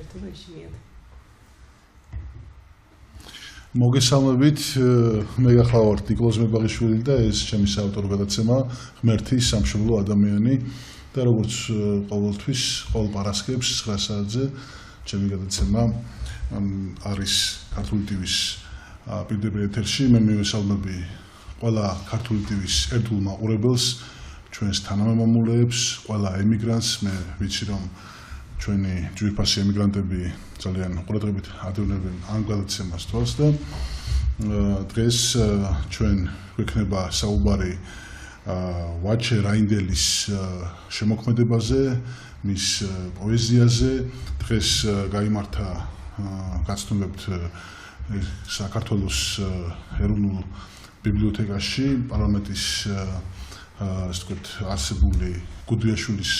ურთიერთობა ეშინიათ. მოგესალმებით, მე გახლავართ ნიკოლოზ მებაღიშვილი და ეს ჩემი საავტორო გადაცემა ღმერთი სამშობლო ადამიანი და როგორც ყოველთვის ყოველ პარასკევს 9 საათზე ჩემი გადაცემა არის ქართული ტივის პირდაპირ ეთერში. მე მივესალმები ყველა ქართული ტივის ერთგულ მაყურებელს, ჩვენს თანამემამულეებს, ყველა ემიგრანტს. მე ვიცი რომ ჩვენი ძვირფასი ემიგრანტები ძალიან ყურადღებით ადევნებენ ამ გადაცემას თვალს და დღეს ჩვენ გვექნება საუბარი ვაჩე რაინდელის შემოქმედებაზე, მის პოეზიაზე. დღეს გაიმართა გაცნობებთ საქართველოს ეროვნულ ბიბლიოთეკაში პარლამენტის არსებული გუდიაშვილის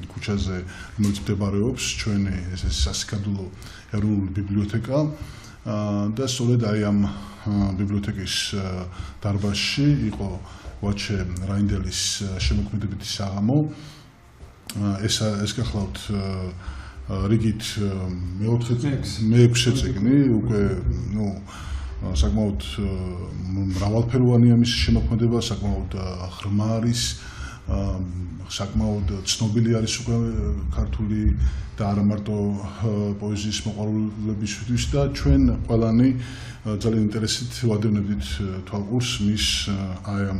ქუჩაზე, რომელიც მდებარეობს ჩვენი სასიკადულო ეროვნული ბიბლიოთეკა და სწორედ აი ამ ბიბლიოთეკის დარბაზში იყო ვაჩე რაინდელის შემოქმედებითი საღამო. ეს გახლავთ რიგით მე-6 წიგნი, უკვე საკმაოდ მრავალფეროვანია მის შემოქმედება, საკმაოდ ღრმა არის, საკმაოდ ცნობილი არის უკვე ქართული და არა მარტო პოეზიის მოყვარულებისთვის და ჩვენ ყველანი ძალიან ინტერესით ვადევნებდით თვალყურს მის აი ამ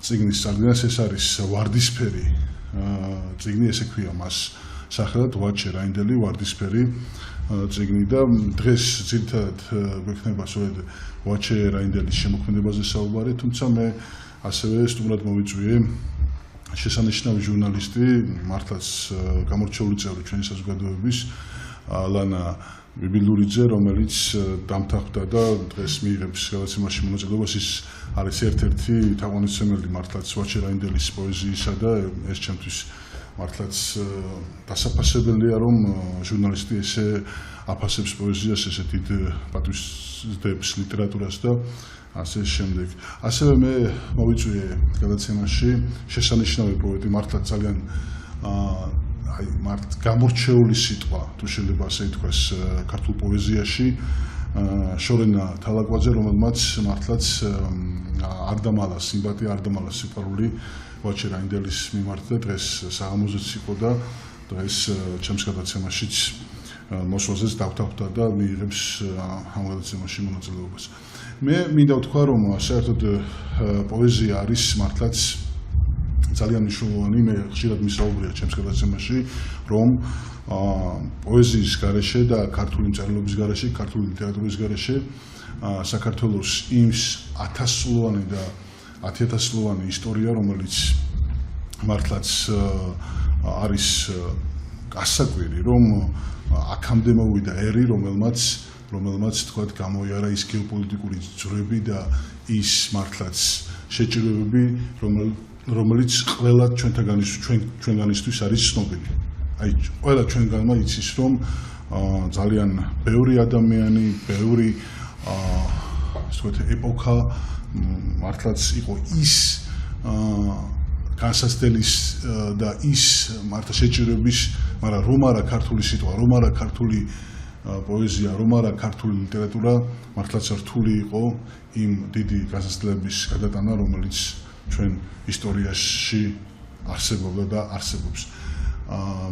წიგნის წარდგენას. ეს არის ვარდისფერი წიგნი, ესე ქვია მას სახელად ვაჩე რაინდელი ვარდისფერი წიგნი და დღეს ძირითადად გვექნება სწორედ ვაჩე რაინდელის შემოქმედებაზე საუბარი, თუმცა მე ასევე სტუმრად მოვიწვიე შესანიშნავი ჟურნალისტი, მართლაც გამორჩეული წევრი ჩვენი საზოგადოების ლანა ბიბილურიძე, რომელიც დამთანხმდა და დღეს მიიღებს გადაცემაში მონაწილეობას. ის არის ერთ-ერთი თაყვანისმცემელი მართლაც ვაჩე რაინდელის პოეზიისა და ეს ჩემთვის მართლაც დასაფასებელია, რომ ჟურნალისტი ესე აფასებს პოეზიას, ესე დიდ პატივისცემს ლიტერატურას და ასე შემდეგ. ასევე მე მოვიწვიე გადაცემაში შესანიშნავი პოეტი, მართლაც ძალიან გამორჩეული სიტყვა, თუ შეიძლება ასე ითქვას, ქართულ პოეზიაში, შორენა თალაკვაძე, რომელმაც მართლაც არ დამალა სიმპათია, არ დამალა სიყვარული ვაჩე რაინდელის მიმართ და დღეს საღამოზეც იყო და დღეს ჩემს გადაცემაშიც მოსვლაზეც დავთანხმდა და მიიღებს ამ გადაცემაში მონაწილეობას. მე მინდა ვთქვა, რომ საერთოდ პოეზია არის მართლაც ძალიან მნიშვნელოვანი. მე ხშირად მისაუბრია ჩემს გადაცემაში, რომ პოეზიის გარეშე და ქართული მწერლობის გარეშე, ქართული ლიტერატურის გარეშე საქართველოს იმ 1000-სლოვანი და 10,000-სლოვანი ისტორია, რომელიც მართლაც არის გასაკვირი, რომ აქამდე მოვიდა ერი, რომელმაც თქვათ გამოიარა ის გეოპოლიტიკური ძვრები და ის მართლაც შეჭრებები, რომელიც ყველა ჩვენგანისთვის არის ცნობილი. აი, ყველა ჩვენგანმა იცის, რომ ძალიან ბევრი ადამიანი, ბევრი ეპოქა მართლაც იყო ის განსაცდელის და ის მართლა შეჭრების, მაგრამ რომ არა ქართული სიტყვა, რომ არა ქართული პოეზია, რომ არა ქართული ლიტერატურა, მართლაც რთული იყო იმ დიდი განსაცდელების გადატანა, რომელიც ჩვენ ისტორიაში არსებობდა და არსებობს.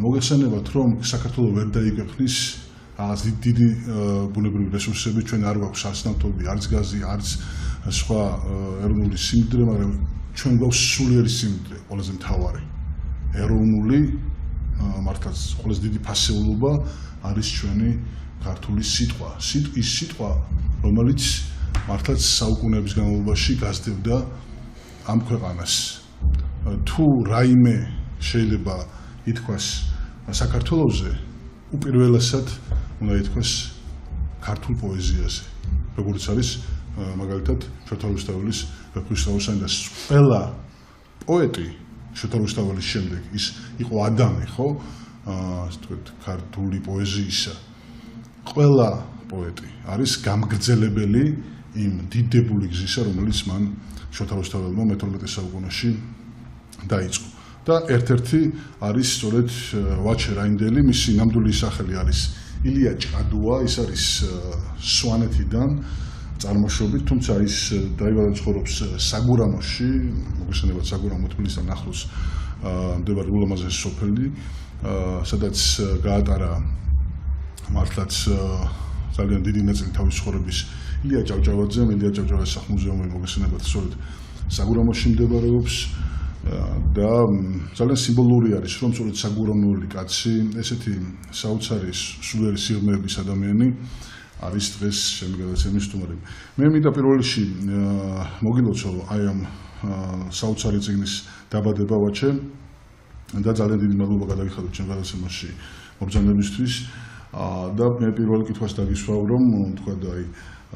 მოგეხსენებათ, რომ საქართველოს ვერ დაიგებნის რაღაც დიდი ბუნებრივი რესურსები, ჩვენ არ გვაქვს არც ნავთობი, არც გაზი, არც სხვა ეროვნული სიმდიდრე, მაგრამ ჩვენ გვაქვს სულიერი სიმდიდრე, ყველაზე მთავარი. ეროვნული, მართლაც ყველაზე დიდი ფასეულობა არის ჩვენი ქართული სიტყვა. ის სიტყვა, რომელიც მართლაც საუკუნეების განმავლობაში გასდევდა ამ ქვეყანას. თუ რაიმე შეიძლება ითქვას საქართველოზე, უპირველესად უნდა ითქვას ქართულ პოეზიაზე, როგორც არის მაგალითად შოთა რუსთაველის ქრისტიანოსანი და ყველა პოეტი შოთა რუსთაველის შემდეგ ის იყო ადამი, ხო? ასე ვთქვათ, ქართული პოეზიისა. ყველა პოეტი არის გამგრძელებელი იმ დიდებული გზისა, რომელიც მან შოთა რუსთაველმა მე-12 საუკუნეში დაიწყო. და ერთ-ერთი არის სწორედ ვაჩე რაინდელი, მისი ნამდვილი სახელი არის ილია ჭყადუა, ის არის სვანეთიდან წარმოშობით, თუმცა ის დაიბადა ცხოვრობს საგურამოში, მოგესალმებით საგურამო თბილისთან ახლოს მდებარე ულამაზესი სოფელი, სადაც გაატარა მართლაც ძალიან დიდი ნაწილი თავის ცხოვრების ილია ჭავჭავაძემ. ილია ჭავჭავაძის სახლ-მუზეუმი მოგესალმებით სწორედ საგურამოში მდებარეობს და ძალიან სიმბოლური არის, რომ სწორედ საგურამული კაცი, ესეთი საოცარი სულიერი სიღრმეების ადამიანი არის დღეს ჩემი გადაცემის სტუმარი. მე მინდა პირველ რიგში მოგილოცო აი ამ საოცარი წიგნის დაბადება ვაჩე და ძალიან დიდი მადლობა გადაგიხადოთ ჩემ გადაცემაში მობრძანებისთვის და მე პირველ კითხვას დაგისვავ, რომ თქვა აი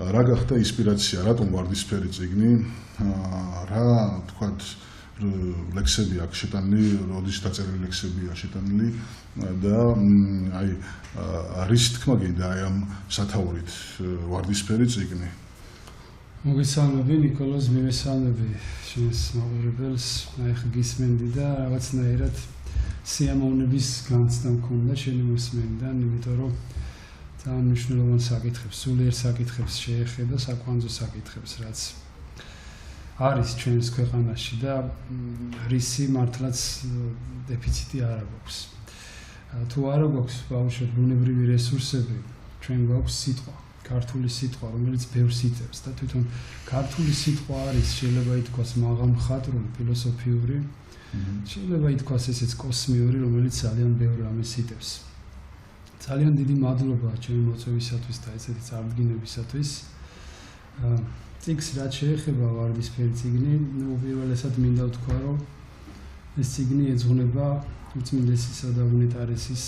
რა გახდა ინსპირაცია, რატომ ვარდისფერი წიგნი, რა თქვა ლექსები აქვს შეტანილი, როდის დაწერილი ლექსებია შეტანილი და აი რის თქმა გინდა აი ამ სათაურით ვარდისფერი წიგნი. მოგესალმები ნიკოლოზ, მივესალმები შენს მაყურებელს, აი ხა გისმენდი და რაღაცნაირად სიამოვნების განცდა მქონდა შენი მოსმენიდან, იმიტომ რომ ძალიან მნიშვნელოვან საკითხებს, სულიერ საკითხებს შეეხება, საკვანძო საკითხებს, რაც არის ჩვენს ქვეყანაში და რისი მართლაც დეფიციტი არ აქვს. თუ არ გვაქვს ბავშვებს ბუნებრივი რესურსები, ჩვენ გვაქვს სიტყვა, ქართული სიტყვა, რომელიც ბევრს იწევს და თვითონ ქართული სიტყვა არის შეიძლება ითქვას მაღალმხატვრული, ფილოსოფიური, შეიძლება ითქვას ესეც კოსმიური, რომელიც ძალიან ბევრ რამეს იტევს. ძალიან დიდი მადლობა ჩემი მოწვევისათვის და ესეთი წარდგინებისათვის. წიგნს რაც შეეხება ვარდისფერი წიგნი, უპირველესად მინდა ვთქვა, რომ ეს წიგნი ეძღვნება უწმინდესისა და უნეტარესის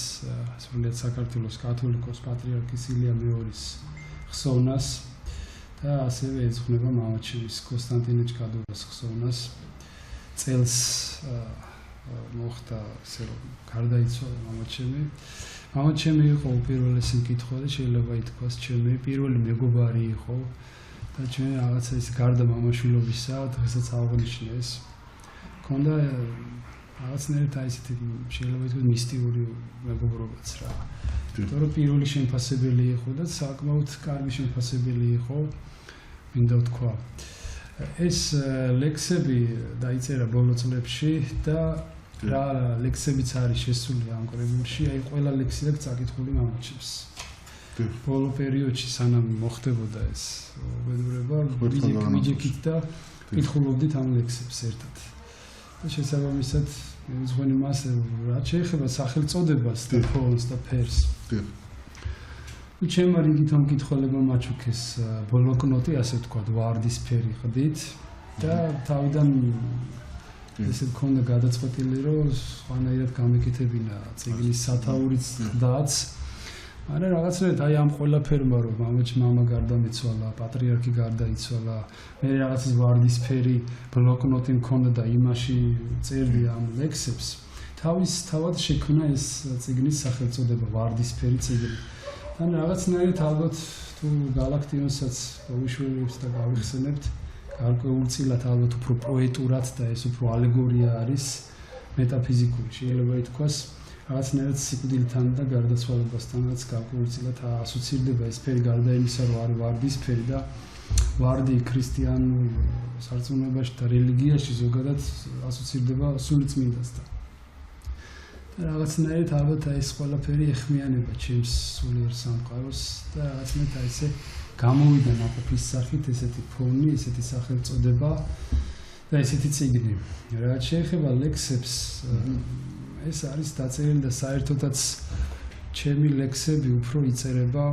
სრულიად საქართველოს კათოლიკოს პატრიარქის ილია მეორის ხსოვნას და ასევე ეძღვნება მამაჩემის კონსტანტინე ჭყადუას ხსოვნას. წელს მოხდა ესე რომ გარდაიცვალა მამაჩემი. მამაჩემი იყო უპირველესი მკითხველი, შეიძლება ითქვას ჩემი პირველი მეგობარი იყო. და ჩვენ რაღაცა ის გარდა მამაშვილობისა დღესაც აღნიშნეს. ქონდა რაღაცნაირად აი ესეთი შეიძლება ითქვას მისტიური მეგობრობაც რა. იმიტომ რომ პირველი შემფასებელი იყო და საკმაოდ კარგი შემფასებელი იყო, მინდა ვთქვა. ეს ლექსები დაიწერა ბოლო წლებში და რა ლექსებიც არის შესული ამ კრებულში, აი ყველა ლექსი აქვს წაკითხული მამაჩემს. ბოლო პერიოდში სანამ მოხდებოდა ეს უბედურება, ვიჯექით და კითხულობდით ამ ლექსებს ერთად. და შესაბამისად მივიძღვენი მას, რაც შეეხება სახელწოდებას და ფონს და ფერს. ჩემმა რიგით მკითხველებმა მაჩუქეს ბლოკნოტი, ასე ვთქვათ, ვარდისფერი ყდით და თავიდან ესე მქონდა გადაწყვეტილი, რომ სხვანაირად გამეკეთებინა წიგნის სათაურიც ყდაც. არა რაღაცნაირად აი ამ ყველაფერმა რომ მამა გარდაიცვალა, პატრიარქი გარდაიცვალა, მე რაღაც ვარდისფერი ბლოკნოტი მქონდა და იმაში წერდი ამ ლექსებს. თავად შექმნა ეს წიგნის სახელწოდება ვარდისფერი წიგნი. და რაღაცნაირად ალბათ თუ გალაქტიონსაც ვიშვებთ და გავიხსენებთ, გარკვეულწილად ალბათ უფრო პოეტურად და ეს უფრო ალეგორია არის მეტაფიზიკური, შეიძლება ითქვას. რაღაცნაირად სიკვდილთან და გარდაცვალებასთანაც გარკვეულწილად ასოცირდება ეს ფერი გარდა იმისა, რომ არის ვარდისფერი და ვარდი ქრისტიანულ სარწმუნოებაში და რელიგიაში ზოგადად ასოცირდება სულიწმინდასთან. და რაღაცნაირად ალბათ ეს ყველაფერი ეხმიანება ჩემს სულიერ სამყაროს და რაღაცნაირად ესე გამოვიდა ნაყოფის სახით ესეთი ფონი, ესეთი სახელწოდება და ესეთი წიგნი. რაც შეეხება ლექსებს, ეს არის დაწერილი და საერთოდაც ჩემი ლექსები უფრო იწერება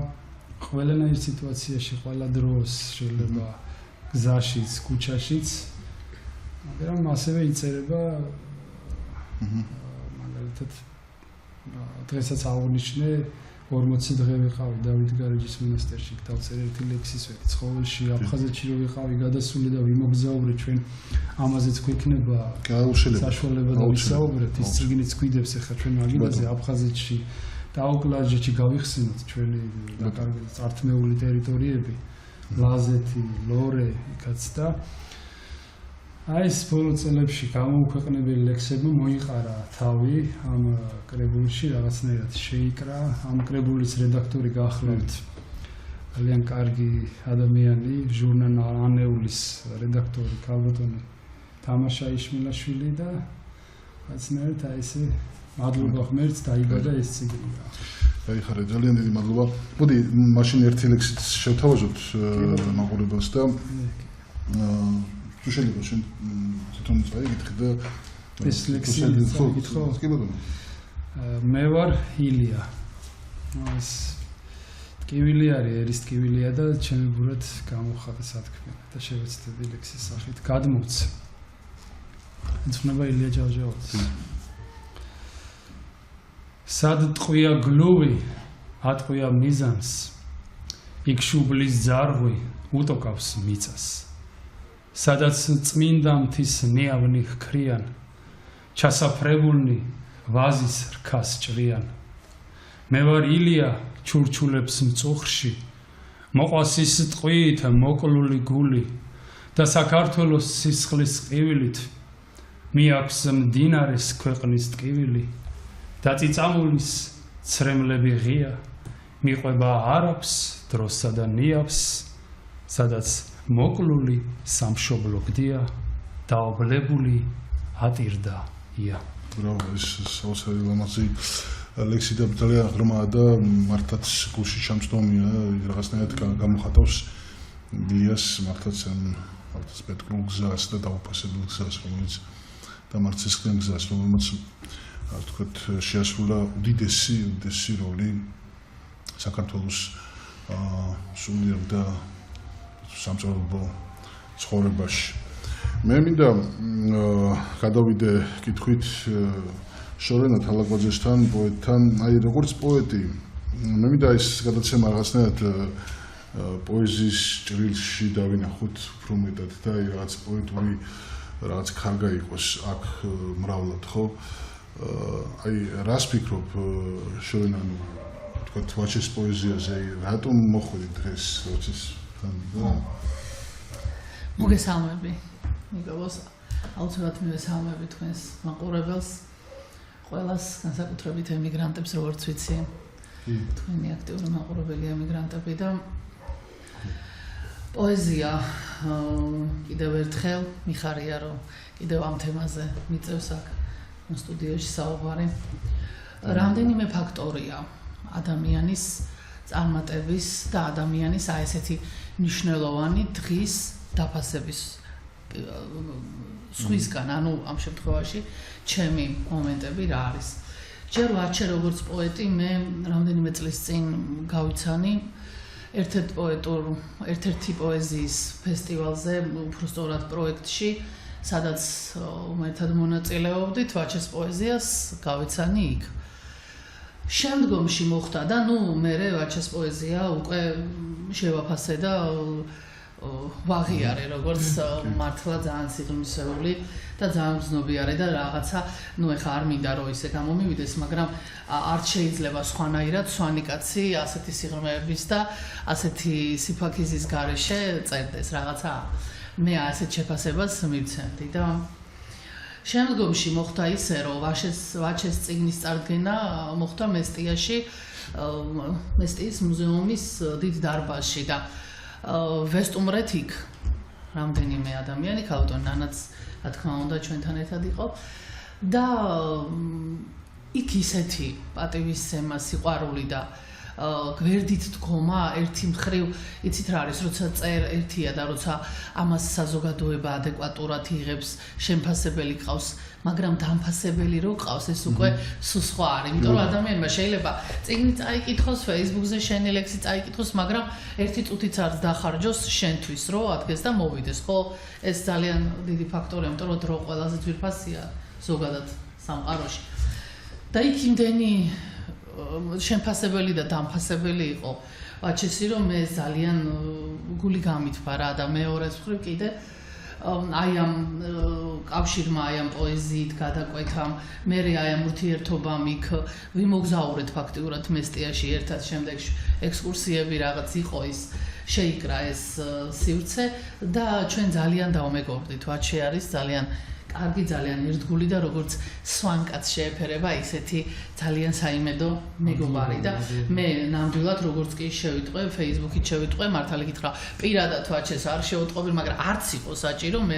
ყველანაირ სიტუაციაში, ყველა დროს, შეიძლება გზაშიც, ქუჩაშიც, მაგრამ ასევე იწერება მაგალითად დღესაც აღნიშნე 40 დღე ვიყავი დავით გარეჯის მონასტერში, დავწერე ერთი ლექსისვეტი ცხოველში, აფხაზეთში რო ვიყავი, გადასული და ვიმოგზაურე ჩვენ ამაზეც გვექნება საშუალება და ვისაუბრეთ, ის წიგნიც გვიდებს ახლა ჩვენ მაგინაზე აფხაზეთში და აუკლაჟეთში გავიხსენოთ ჩვენი წართმეული ტერიტორიები, ლაზეთი, ლორე, იქაც და აი ეს ბოლო წლებში გამოუქვეყნებელი ლექსებმა მოიყარა თავი ამ კრებულში, რაღაცნაირად შეიკრა. ამ კრებულის რედაქტორი გახლავთ ძალიან კარგი ადამიანი, ჟურნალ ანეულის რედაქტორი ქალბატონი თამაშა იშმილაშვილი და რაღაცნაირად აი ესე მადლობა ღმერთს დაიბადა ეს წიგნი. გაიხარე, ძალიან დიდი მადლობა. მოდი, მაშინ ერთი ლექსით შევთავაზოთ მაყურებელს და თუ შეიძლება შენ თვითონ წაიგითხე და ეს ლექსი გითხო? კი ბატონო. მე ვარ ილია. ეს ტკივილი არის, ერის ტკივილია და ჩემებურად გამოხატა სათქმე და შევეცდები ლექსის სახით გადმოვცე. ეცნება ილია ჯავჯავაძე. სად ტყვია გლუვი, ატყვია მიზანს, იქ შუბლის ძარღვი უტოკავს მიწას. სადაც წმინდა მთის ნიავნი ჰქრიან, ჩასაფრებულნი ვაზის რქას ჭრიან. მე ვარ ილია ჩურჩულებს მწუხრში, მოყვასის ტყვით მოკლული გული და საქართველოს სისხლის ყივილით მიაქვს მდინარეს ქვეყნის ტკივილი. და წიწამულის ცრემლები ღია, მიყვება არაფს, დროსა და ნიავს, სადაც მოკლული სამშობლო გდია, დაობლებული ატირდა ია. ბრავო, ეს საოცარი ლამაზი ლექსი და ძალიან ღრმა და მართლაც გულში ჩამწდომია, რაღაცნაირად გამოხატავს ილიას მართლაც პეტრულ გზას და დაუფასებელ გზას, რომელიც დამარცხებელ გზას, რომელიც თქვათ შეასრულა უდიდესი როლი საქართველოს სულიერ და სამწუხარო ცხოვრებაში. მე მინდა გადავიდე კითხვით შორენა თალაკვაძესთან, პოეტთან, აი როგორც პოეტი, მე მინდა ეს გადაცემა რაღაცნაირად პოეზიის ჭრილში დავინახოთ უფრო მეტად და აი რაღაც პოეტური რაღაც ხარგა იყოს აქ მრავლად, ხო? აი რას ფიქრობ შორენა თქვა ვაჩეს პოეზიაზე, რატომ მოხვედი დღეს ვაჩესთან? მოგესალმები. ნიკოლოს აუცილებლად მივესალმები თქვენს მაყურებელს, ყველას, განსაკუთრებით ემიგრანტებს, როგორც ვიცი. თქვენი აქტიური მაყურებელი ემიგრანტები და პოეზია კიდევ ერთხელ მიხარია, რომ კიდევ ამ თემაზე მიწევს აქ სტუდიაში საუბარი. რამდენიმე ფაქტორია ადამიანის წარმატების და ადამიანის აი ესეთი მნიშვნელოვანი დღის დაფასების სხვისგან, ანუ ამ შემთხვევაში ჩემი მომენტები რა არის. ჯერ ვარჩე როგორც პოეტი, მე რამდენიმე წლის წინ გავიცანი ერთ-ერთი პოეზიის ფესტივალზე, უფრო სწორად პროექტში, სადაც ერთად მონაწილეობდით, ვაჩეს პოეზიას გავიცანი იქ. შემდგომში მოხდა და მე ვაჩეს პოეზია უკვე შევაფასე და ვაღიარე, როგორც მართლა ძალიან სიღრმისეული და ძალიან გრძნობიარე და რაღაცა, ეხა არ მინდა რომ ისე გამომივიდეს, მაგრამ არ შეიძლება სხვანაირად სვანი კაცი ასეთი სიღრმეების და ასეთი სიფაქიზის გარეშე წერდეს რაღაცა. მე ასეთ შეფასებას მივცემდი და შემდგომში მოხდა ისე, რომ ვაჩეს წიგნის წარდგენა მოხდა მესტიაში, მესტიის მუზეუმის დიდ დარბაზში და ვესტუმრეთ იქ რამდენიმე ადამიანი, ქალბატონი ნანაც რა თქმა უნდა ჩვენთან ერთად იყო და იქ ისეთი პატივისცემა, სიყვარული და გვერდით დგომა ერთი მხრივ, იცით რა არის, როცა წერ ერთია და როცა ამას საზოგადოება ადეკვატურად იღებს, შემფასებელი ყავს, მაგრამ დამფასებელი რო ყავს, ეს უკვე სულ სხვა არის. იმიტომ რომ ადამიანმა შეიძლება წიგნი წაიკითხოს, Facebook-ზე შენი ლექსი წაიკითხოს, მაგრამ ერთი წუთიც არ დახარჯოს შენთვის, რო ადგეს და მოვიდეს. ხო, ეს ძალიან დიდი ფაქტორია, იმიტომ რომ დრო ყველაზე ძვირფასია ზოგადად სამყაროში. და იქ იმდენი შემფასებელი და დამფასებელი იყო ვაჩესი, რომ მე ძალიან გული გამითბარა და მეორე მხრივ კიდე აი ამ კავშირმა, აი ამ პოეზიით გადაკვეთამ, მე აი ამ ურთიერთობამ იქ ვიმოგზაურეთ ფაქტიურად მესტიაში ერთად, შემდეგში ექსკურსიები რაღაც იყო ის შეიკრა ეს სივრცე და ჩვენ ძალიან დავმეგობრდით. ვაჩე არის ძალიან კარგი, ძალიან ერთგული და როგორც სვანკაც შეეფერება ისეთი ძალიან საიმედო მეგობარი და მე ნამდვილად როგორც კი შევიტყვე Facebook-ით შევიტყვე მართალი გითხრა პირადად ვაჩეს არ შევუტყობი, მაგრამ არც იყო საჭირო მე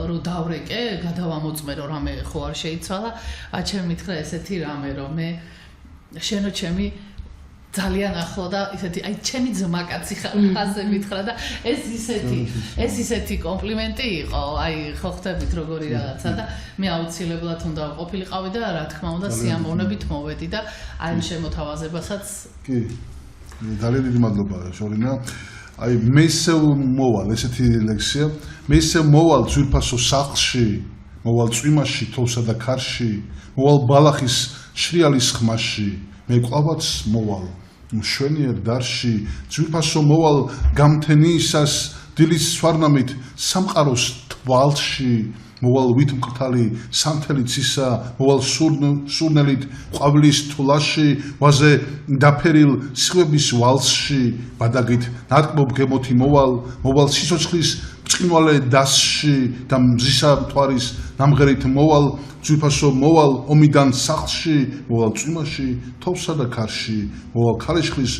რო დავრეკე, გადავამოწმერო რამე ხო არ შეიცვალა, აჩემ მითხრა ესეთი რამე რომ მე შენო ჩემი ძალიან ახლო და ისეთი აი ჩემი ძმაკაცი ხარ ასე მითხრა და ეს ისეთი კომპლიმენტი იყო აი ხო ხდებით როგორი რაღაცა და მე აუცილებლად უნდა ყოფილიყავი და რა თქმა უნდა სიამოვნებით მოვედი და აი შემოთავაზებასაც კი ძალიან დიდი მადლობა შორინა აი მე ისე მოვალ ესეთი ლექსია მე ისე მოვალ ძვირფასო სახლში მოვალ წვიმაში თოვსა და ქარში მოვალ ბალახის შრიალის ხმაში მე ყავაც მოვალ მშვენიერ დარში ძვირფასო მოვალ გამთენიისას დილის სვარნამით სამყაროს თვალში მოვალ ვით მკრთალი სამთელი ცისა მოვალ სურნელით ყვავლის თულაში ვაზე დაფერილ სხივების ვალსში ბადაგით ნატკბობ გემოთი მოვალ სიცოცხლის ბრწყინვალე დასში და მზისა მთვარის ნამღერით მოვალ ძვირფასო მოვალ ომიდან სახლში მოვალ წვიმაში თოვსა და ქარში მოვალ ქალიშხლის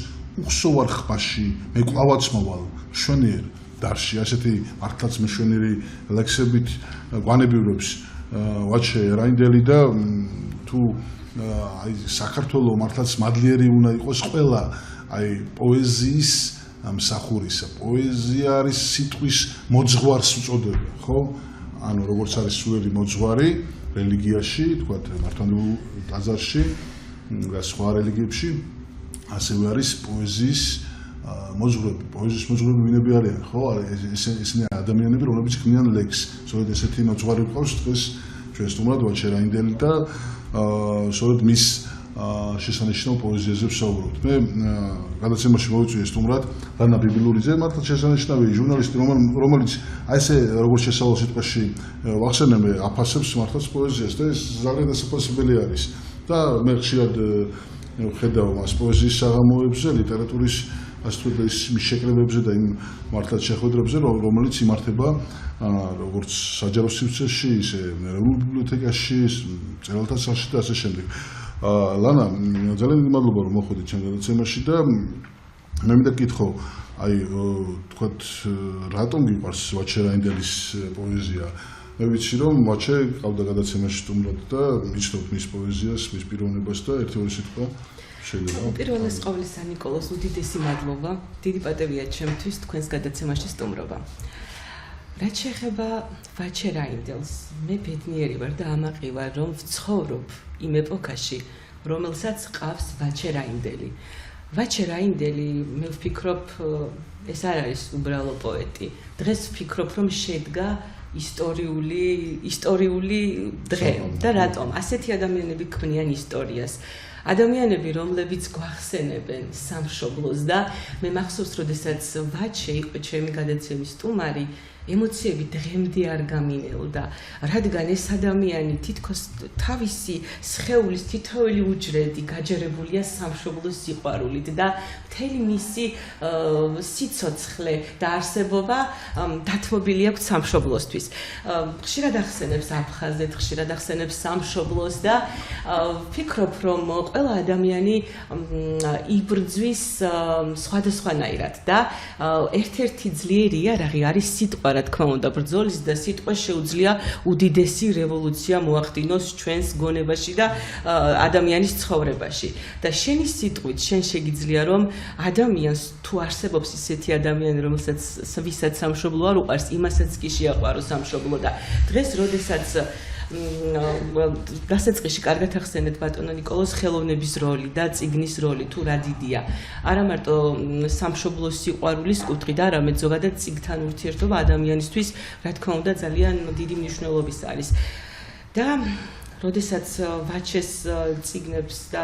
უხსოვარ ხმაში მე ყავაც მოვალ მშვენიერ დარში ასეთი მართლაც მშვენიერი ლექსებით გვანებივრებს ვაჩე რაინდელი და თუ აი საქართველოს მართლაც მადლიერი უნდა იყოს ყველა აი პოეზიის მსახურისა პოეზია არის სიტყვის მოძღვარს უწოდება ხო ანუ როგორც არის სულიერი მოძღვარი რელიგიაში თქვათ მართლმადიდებლურ ტაძარში და სხვა რელიგიებში ასევე არის პოეზიის მოძღვრები პოეზიის მოძღვრები ვინები არიან ხო ესენი ადამიანები რომლებიც ქმნიან ლექსს სწორედ ესეთი მოძღვარი ყავს დღეს ჩვენ სტუმრად ვაჩე რაინდელი და სწორედ მის შესანიშნავ პოეზიაზე ვსაუბრობთ მე გადაცემაში მოვიწვიე სტუმრად რანა ბიბილურიძე მართლა შესანიშნავი ჟურნალისტი რომელიც აი ესე როგორც შესავალ სიტყვაში ვახსენებე აფასებს მართლაც პოეზიას და ეს ძალიან დასაფასებელი არის და მე ხშირად ვხედავ მას პოეზიის საღამოებზე ლიტერატურის ასტროდის შეკრებებზე და იმ მართლაც შეხვედრებზე რომელიც იმართება როგორც საჯარო სივრცეში ისე ეროვნულ ბიბლიოთეკაში მწერალთა სახლში და ასე შემდეგ ლანა ძალიან დიდი მადლობა რომ მოხვედით ჩემ გადაცემაში და მე მინდა გითხო აი თქვათ რატომ გიყვარს ვაჩე რაინდელის პოეზია მე ვიცი რომ ვაჩე ყავდა გადაცემაში სტუმრად და მიცნობთ მის პოეზიას მის პიროვნებას და ერთი-ორი სიტყვა შეიძლება პირველეს ყოვლისა ნიკოლოს უდიდესი მადლობა დიდი პატივია ჩემთვის თქვენს გადაცემაში სტუმრობა რაც შეეხება ვაჩე რაინდელს მე ბედნიერი ვარ და ამაყი ვარ რომ ვცხოვრობ იმ ეპოქაში რომელსაც ყავს ვაჩე რაინდელი ვაჩე რაინდელი მე ვფიქრობ ეს არ არის უბრალო პოეტი დღეს ვფიქრობ რომ შედგა ისტორიული დღე და რატომ ასეთი ადამიანები ქმნიან ისტორიას ადამიანები რომლებიც გვახსენებენ სამშობლოს და მე მახსოვს როდესაც ვაჩე იყო ჩემი გადაცემის სტუმარი ემოციები დღემდე არ გამინეულდა რადგან ეს ადამიანი თითქოს თავისი სხეულის თითოეული უჯრედი გაჯერებულია სამშობლოს სიყვარულით და მთელი მისი სიცოცხლე და არსებობა დათმობილი აქვს სამშობლოსთვის ხშირად ახსენებს აფხაზეთ ხშირად ახსენებს სამშობლოს და ვფიქრობ რომ ყველა ადამიანი იბრძვის სხვადასხვანაირად და ერთ-ერთი ძლიერია არის სიტყვა რა თქმა უნდა ბრძოლის და სიტყვა შეუძლია უდიდესი რევოლუცია მოახდინოს ჩვენს გონებაში და ადამიანის ცხოვრებაში და შენი სიტყვით შენ შეგიძლია რომ ადამიანს თუ არსებობს ისეთი ადამიანი რომელსაც სამშობლო არ უყვარს იმასაც კი შეაყვარო სამშობლო და დღეს როდესაც დასაწყისში კარგად ახსენეთ ბატონო ნიკოლოს ხელოვნების როლი და წიგნის როლი თუ რა დიდია არა მარტო სამშობლოს სიყვარულის კუთხით არამედ ზოგადად წიგთან ურთიერთობა ადამიანისთვის რა თქმა უნდა ძალიან დიდი მნიშვნელობის არის და როდესაც ვაჩეს წიგნებს და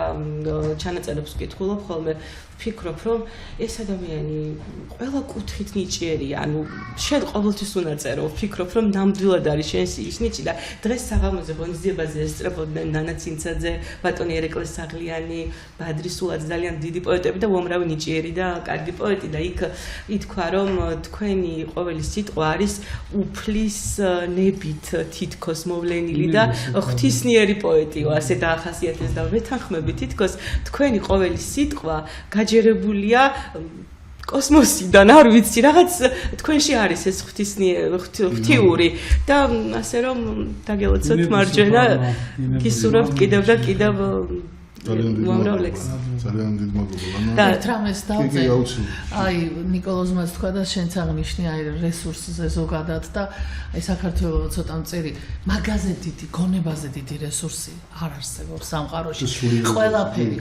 ჩანაწერებს ვკითხულობ ხოლმე ვფიქრობ, რომ ეს ადამიანი ყველა კუთხით ნიჭიერია, ანუ შენ ყოველთვის უნდა წერო, ვფიქრობ, რომ ნამდვილად არის შენს ის ნიჭი და დღეს საღამოზე ღონისძიებაზე ესწრებოდნენ ნანა ცინცაძე, ბატონი ერეკლე საღლიანი, ბადრი სულაძე, ძალიან დიდი პოეტები და უამრავი ნიჭიერი და კარგი პოეტი და იქ ითქვა, რომ თქვენი ყოველი სიტყვა არის უფლის ნებით თითქოს მოვლენილი და ღვთისმიერი პოეტიო, ასე დაახასიათეს და ვეთანხმები თითქოს თქვენი ყოველი სიტყვა გაჯერებულია კოსმოსიდან, არ ვიცი, რაღაც თქვენში არის ეს ღვთიური და ასე რომ დაგელოცოთ მარჯვენა, გისურვებთ კიდევ და კიდევ უამრავ ლექსს. ძალიან დიდ მადლობა. და რამეს დავწე. აი ნიკოლოზმაც თქვა და შენც აღნიშნე აი რესურსზე ზოგადად და აი საქართველოს ცოტა მწერი მაგაზე დიდი, გონებაზე დიდი რესურსი არ არსებობს სამყაროში.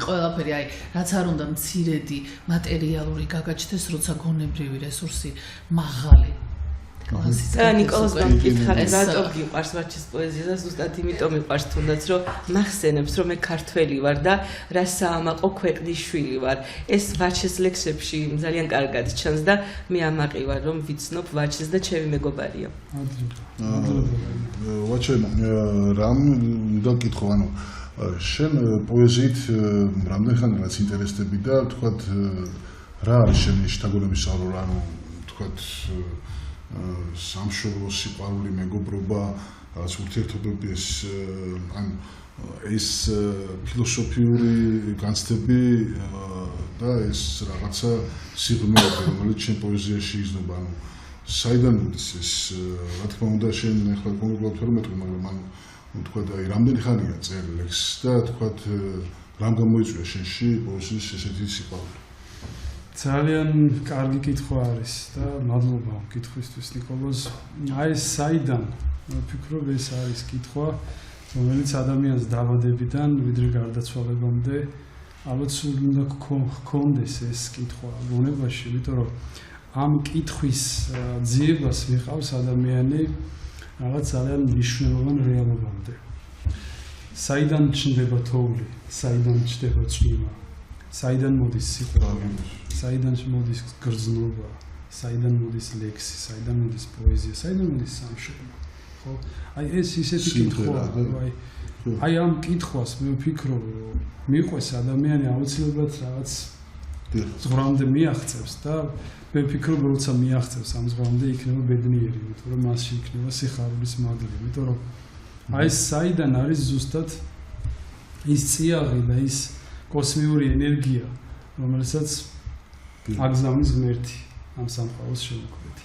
ყველაფერი აი რაც არ უნდა მცირედი მატერიალური გაგაჩნდეს, როცა გონებრივი რესურსი მაღალი. და ნიკოლოზ დამკითხა რატო გიყვარს ვაჩის პოეზია და ზუსტად იმიტომ მიყვარს თუნდაც რომ მახსენებს რომ მე ქართველი ვარ და რა საამაყო ქვეყნის შვილი ვარ ეს ვაჩის ლექსებში ძალიან კარგად ჩანს და მე ამაყი ვარ რომ ვიცნობ ვაჩის და ჩემი მეგობარია ვაჩე რამ უნდა გითხო ანუ შენ პოეზიით რამდენი ხანი რაც ინტერესდები და თქვათ რა არის შენი შთაგონების სალო ანუ თქვათ სამშობლო სიყვარული მეგობრობა რაც ურთიერთობების ან ეს ფილოსოფიური განცდები და ეს რაღაცა სიღრმეები რომელიც შენ პოეზიაში იზრდება ანუ საიდან მოდის ეს რა თქმა უნდა შენ ახლა კონკრეტულად ვერ მეტყვი მაგრამ ანუ თქვა და რამდენი ხანია წერ ლექსს და თქვა რამ გამოიწვია შენში პოეზიის ესეთი სიყვარული ძალიან კარგი კითხვა არის და მადლობა კითხვისთვის ნიკოლოზ. აი საიდან ვფიქრობ ეს არის კითხვა, რომელიც ადამიანს დაბადებიდან ვიდრე გარდაცვალებამდე ალბათ სულ უნდა გქონდეს ეს კითხვა გონებაში, იმიტომ რომ ამ კითხვის ძიებას მიყავს ადამიანი რაღაც ძალიან მნიშვნელოვან რეალობამდე. საიდან ჩნდება თოვლი, საიდან ჩნდება წვიმა, საიდან მოდის სიყვარული, საიდან მოდის გრძნობა, საიდან მოდის ლექსი, საიდან მოდის პოეზია, საიდან მოდის სამშობლო. ხო? აი ეს ისეთი კითხვა, აი ამ კითხვას მე ვფიქრობ, რომ მიყვეს ადამიანი აუცილებლად რაღაც ზღვრამდე მიაღწევს და მე ვფიქრობ, როცა მიაღწევს ამ ზღვრამდე იქნება ბედნიერი, იმიტომ რომ მასში იქნება სიხარულის მადლი, იმიტომ რომ აი საიდან არის ზუსტად ის წიაღი და ის კოსმიური ენერგია, რომელსაც აგზავნის ღმერთი ამ სამყაროს შემოქმედი.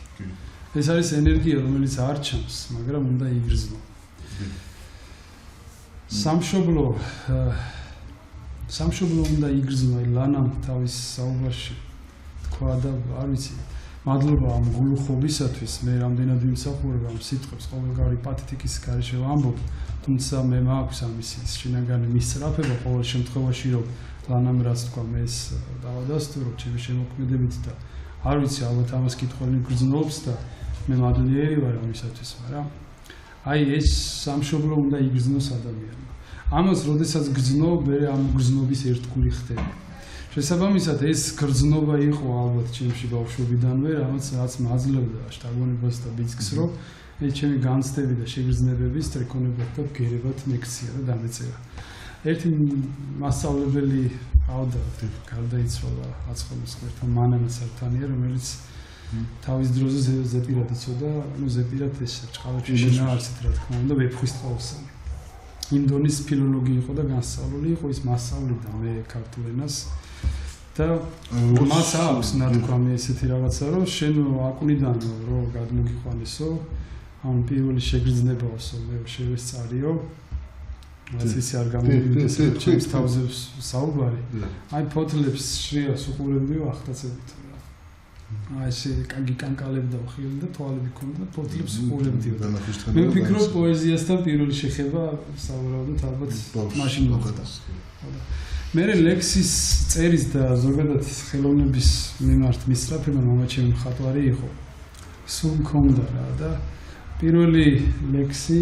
ეს არის ენერგია, რომელიც არ ჩანს, მაგრამ უნდა იგრძნო. სამშობლო უნდა იგრძნო, ლანამ თავის საუბარში თქვა და არ ვიცი, მადლობა ამ გულუხობისათვის, მე რამდენად ვიმსახურებ ამ სიტყვებს, ყოველგვარი პათეტიკის გარეშე ვამბობ, თუმცა მე მაქვს ამის შინაგანი მისწრაფება ყოველ შემთხვევაში, რომ ლანამ რაც თქვა მე ეს დავადასტურო ჩემი შემოქმედებით და არ ვიცი ალბათ ამას კითხველი გრძნობს და მე მადლიერი ვარ ამისათვის, მაგრამ აი ეს სამშობლო უნდა იგრძნოს ადამიანმა. ამას როდესაც გრძნო, მე ამ გრძნობის ერთგული ხდება. შესაბამისად ეს გრძნობა იყო ალბათ ჩემში ბავშვობიდანვე, რაც მაძლევდა შთაგონებას და ბიძგს, რომ ეს ჩემი განცდები და შეგრძნებების ტრიქონებად და ბგერებად მეკცია და დამეწერა. ერთი მასწავლებელი ავდა გარდაიცვალა აცხობის ღმერთთან მანანა სართანია რომელიც თავის დროზე ზეპირად იცოდა, ну ზეპირად ეს ჭყავებში შინაარსით რა თქმა უნდა ვეფხვის ტყავსანი. ინდონის ფილოლოგი იყო და განსწავლული იყო ის მასწავლიდა მე ქართულ ენას და მას აქვს ნათქვამი ესეთი რაღაცა რომ შენ აკვნიდან რომ გადმოგიყვანესო ამ პირველი შეგრძნებაოსო მე შევესწარიო რაც ისე არ გამოვიდეს ჩემს თავზე საუბარი აი ფოთლებს შრიას უყურებდიო ახტაცებით აი ესე კაგი კანკალებდა ხილი და თვალები ქონდა ფოთლებს უყურებდიო მე ვფიქრობ პოეზიასთან პირველი შეხება საუბრობთ ალბათ მაშინ მოხდა მე ლექსის წერის და ზოგადად ხელოვნების მიმართ მისწრაფება მამაჩემი მხატვარი იყო სულ მქონდა რა და პირველი ლექსი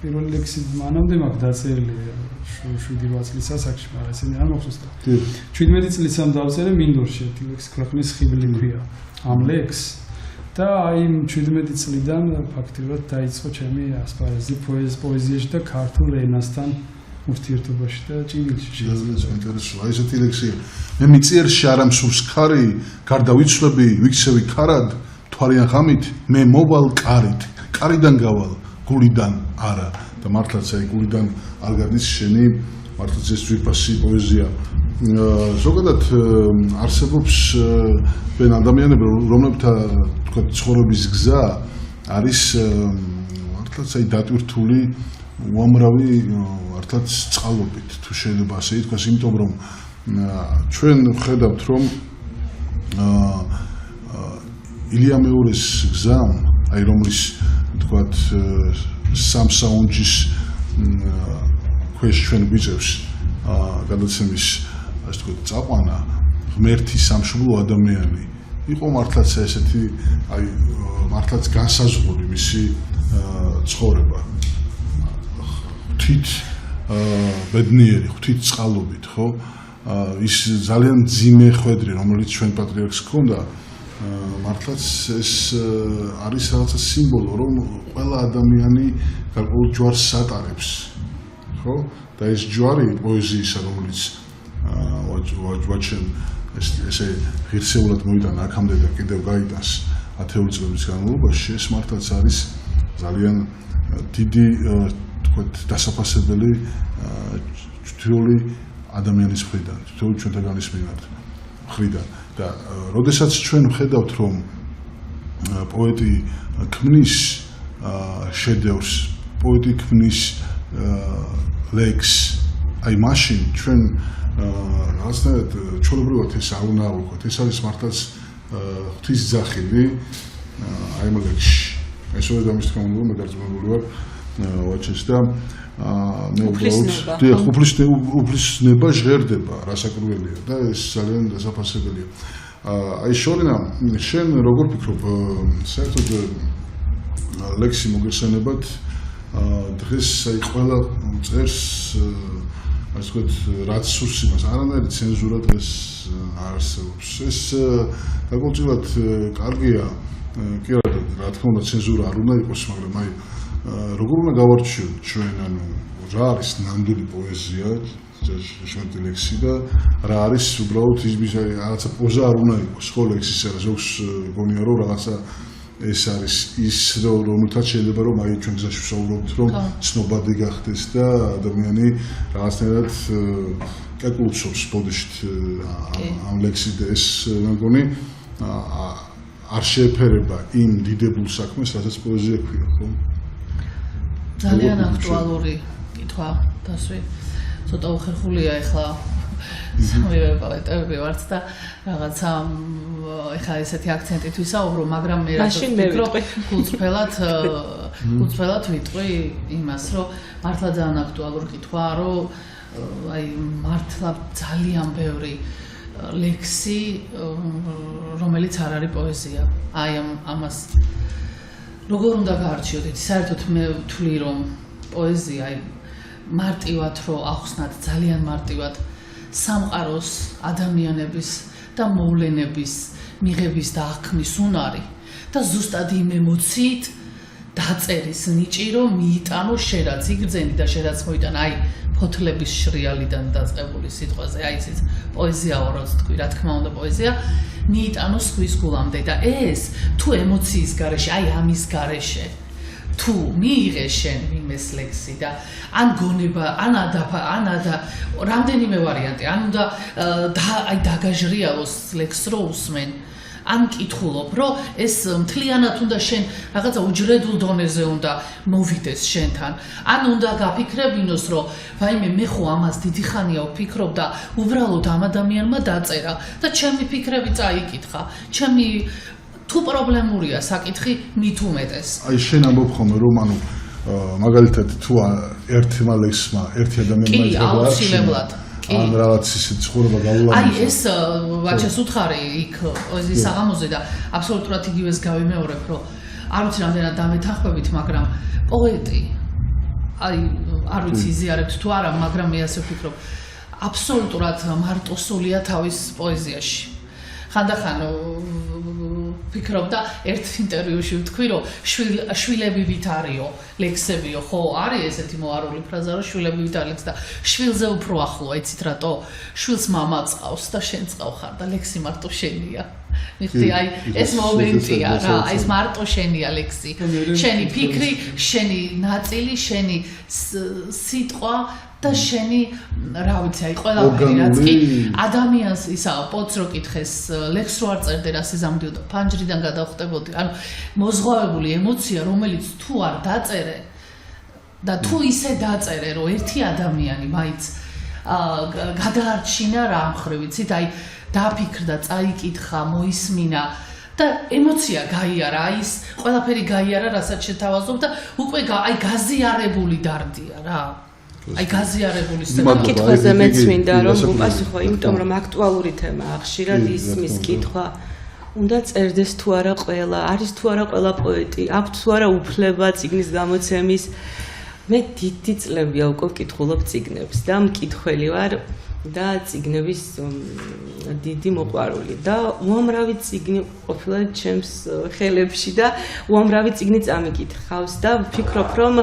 მანამდე მაქვს დაწერილი 7-8 წლის ასაკში, მაგრამ ესენი არ მახსოვს და 17 წლის ამ დავწერე მინდორში ერთი ლექსი ქვეყნის ხიბლი ქვია ამ ლექსს და აი 17 წლიდან ფაქტიურად დაიწყო ჩემი ასპარეზი პოეზიაში და ქართულ ენასთან ურთიერთობაში და ჭიილში. ინტერესო, აი ესეთი ლექსია. მე მიწიერში არ ამსურს ქარი, გარდა ვიცვლები, ვიქცევი ქარად, თვალიან ღამით, მე მოვალ კარით. კარიდან გავალ, გულიდან არა. და მართლაც აი გულიდან არ გადის შენი, მართლაც ეს ძვირფასი პოეზია. ზოგადად არსებობს ბენ ადამიანები, რომლებთან თქვა ცხოვრების გზა არის მართლაც აი დატვირთული უამრავი მართლაც წყალობით თუ შეიძლება ასე ითქვას, იმიტომ რომ ჩვენ ვხედავთ რომ ილია მეორის გზამ, აი რომლის თქვათ სამსაუნჯის ქვეშ ჩვენ გვიწევს გადაცემის ასე თქვათ წაყვანა ღმერთი სამშობლო ადამიანი იყო მართლაც ესეთი აი მართლაც განსაზღვრული მისი ცხოვრება ღვთით ბედნიერი ღვთით წყალობით ხო ის ძალიან ძიმე ხვედრი რომელიც ჩვენ პატრიარქს ჰქონდა მართლაც ეს არის რაღაცა სიმბოლო რომ ყველა ადამიანი გარკვეულ ჯვარს ატარებს ხო და ეს ჯვარი პოეზიისა რომელიც ვაჩვენ ესე ღირსეულად მოვიტანა აქამდე და კიდევ გაიტანს 10 წლების განმავლობაში ეს მართლაც არის ძალიან დიდი თქვათ დასაფასებელი თითოეული ადამიანის მხრიდან თითოეული ჩვენთაგანის მხრიდან და როდესაც ჩვენ ვხედავთ რომ პოეტი ქმნის შედევრს პოეტი ქმნის ლექსს აი მაშინ ჩვენ რაღაცნაირად ჩვეულებრივად ეს არ უნდა ავიღოთ ეს არის მართლაც ღვთის ძახილი აი ამ ლექსში ეს ორი დამის თქმა უნდა მე დარწმუნებული ვარ ვაჩეს და უფლისნება ჟღერდება რასაკვირველია და ეს ძალიან დასაფასებელია აი შორინა შენ როგორ ფიქრობ საერთოდ ლექსი მოგესალმებათ დღეს აი ყველა წერს ასე ვთქვათ რაც სურს იმას არანაირი ცენზურა დღეს არ არსებობს ეს გარკვეულწილად კარგია კი რა თქმა უნდა ცენზურა არ უნდა იყოს მაგრამ აი როგორ უნდა გავარჩიოთ ჩვენ ანუ რა არის ნამდვილი პოეზია ჟღერდი ლექსი და რა არის უბრალოდ ის რაღაცა პოზა არ უნდა იყოს ხო ლექსის არა ზოგს გონია რომ რაღაცა ეს არის ის რომელთაც შეიძლება რომ აი ჩვენ გზაში ვსაუბრობთ რომ ცნობადი გახდეს და ადამიანი რაღაცნაირად კაკულცობს ბოდიშით ამ ლექსით და ეს მე მგონი არ შეეფერება იმ დიდებულ საქმეს რასაც პოეზია ქვია ხო ძალიან აქტუალური კითხვა დასვი ცოტა უხერხულია ეხლა სამივე პოეტები ვართ და რაღაცა ეხლა ესეთი აქცენტით ვისაუბრო მაგრამ მე რა ვფიქრობ გულწრფელად ვიტყვი იმას რომ მართლა ძალიან აქტუალური კითხვა რომ აი მართლა ძალიან ბევრი ლექსი რომელიც არ არის პოეზია აი ამას როგორ უნდა გაარჩიოთ საერთოდ მე ვთვლი რომ პოეზია აი მარტივად რომ ახსნათ ძალიან მარტივად სამყაროს ადამიანების და მოვლენების მიღების და აღქმის უნარი და ზუსტად იმ ემოციით დაწერის ნიჭი რომ მიიტანო შენაც იგრძენი და შენაც მოიტანა აი ფოთლების შრიალიდან დაწყებული სიტყვაზე აი ისიც პოეზიაო რაც თქვი რა თქმა უნდა პოეზია მიიტანო სხვის გულამდე და ეს თუ ემოციის გარეშე აი ამის გარეშე თუ მიიღე შენ იმეს ლექსი და ან გონება ან და რამდენიმე ვარიანტი ან უნდა აი დაგაჟრიალოს ლექს რო უსმენ ან კითხულობ რომ ეს მთლიანად უნდა შენ რაღაცა უჯრედულ დონეზე უნდა მოვიდეს შენთან ან უნდა გაფიქრებინოს რომ ვაიმე მე ხო ამას დიდი ხანია ვფიქრობ და უბრალოდ ამ ადამიანმა დაწერა და ჩემი ფიქრები წაიკითხა ჩემი თუ პრობლემურია საკითხი მით უმეტეს აი შენ ამბობ ხოლმე რომ ანუ მაგალითად თუ ერთმა ლექსმა ერთი ადამიანმა აუცილებლად ან რაღაც ისეთი ცხოვრება გავლანა აი ეს ვაჩეს უთხარი იქ პოეზიის საღამოზე და აბსოლუტურად იგივეს გავიმეორებ რომ არ ვიცი რამდენად დამეთანხმებით, მაგრამ პოეტი აი არ ვიცი იზიარებთ თუ არა, მაგრამ მე ასე ვფიქრობ, აბსოლუტურად მარტოსულია თავის პოეზიაში. ხანდახან ვფიქრობ და ერთ ინტერვიუში ვთქვი, რომ შვილებივით არისო, ლექსებიო, ხო, არის ესეთი მოარული ფრაზა, რომ შვილებივით არის ლექსი და შვილზე უფრო ახლოა, იცით რატო? შვილს მამა წყავს და შენ წყავ ხარ და ლექსი მარტო შენია. მიხდი, აი ეს მომენტია რა, ეს მარტო შენია ლექსი. შენი ფიქრი, შენი ნაწილი, შენი სიტყვა და შენი, რა ვიცი, აი ყველაფერი რაც კი ადამიანს ისა პოეტს რო კითხეს, ლექსს რო არ წერდე რა სიზამთრიო და ფანჯრიდან გადავხტებოდი. ანუ მოზღვავებული ემოცია, რომელიც თუ არ დაწერე და თუ ისე დაწერე, რომ ერთი ადამიანი მაინც გადაარჩინა რა მხრივ, იცით, აი დაფიქრდა, წაიკითხა, მოისმინა და ემოცია გაიარა, აი ის ყველაფერი გაიარა, რასაც შეთავაზობ და უკვე აი გაზიარებული დარდია რა. აი გაზიარებული ამ კითხვაზე მეც მინდა რომ უპასუხო, იმიტომ რომ აქტუალური თემაა, ხშირად ისმის კითხვა უნდა წერდეს თუ არა ყველა, არის თუ არა ყველა პოეტი, აქვს თუ არა უფლება წიგნის გამოცემის. მე დიდი წლებია უკვე ვკითხულობ წიგნებს და მკითხველი ვარ და წიგნების დიდი მოყვარული და უამრავი წიგნი ყოფილა ჩემს ხელებში და უამრავი წიგნი წამიკითხავს და ვფიქრობ რომ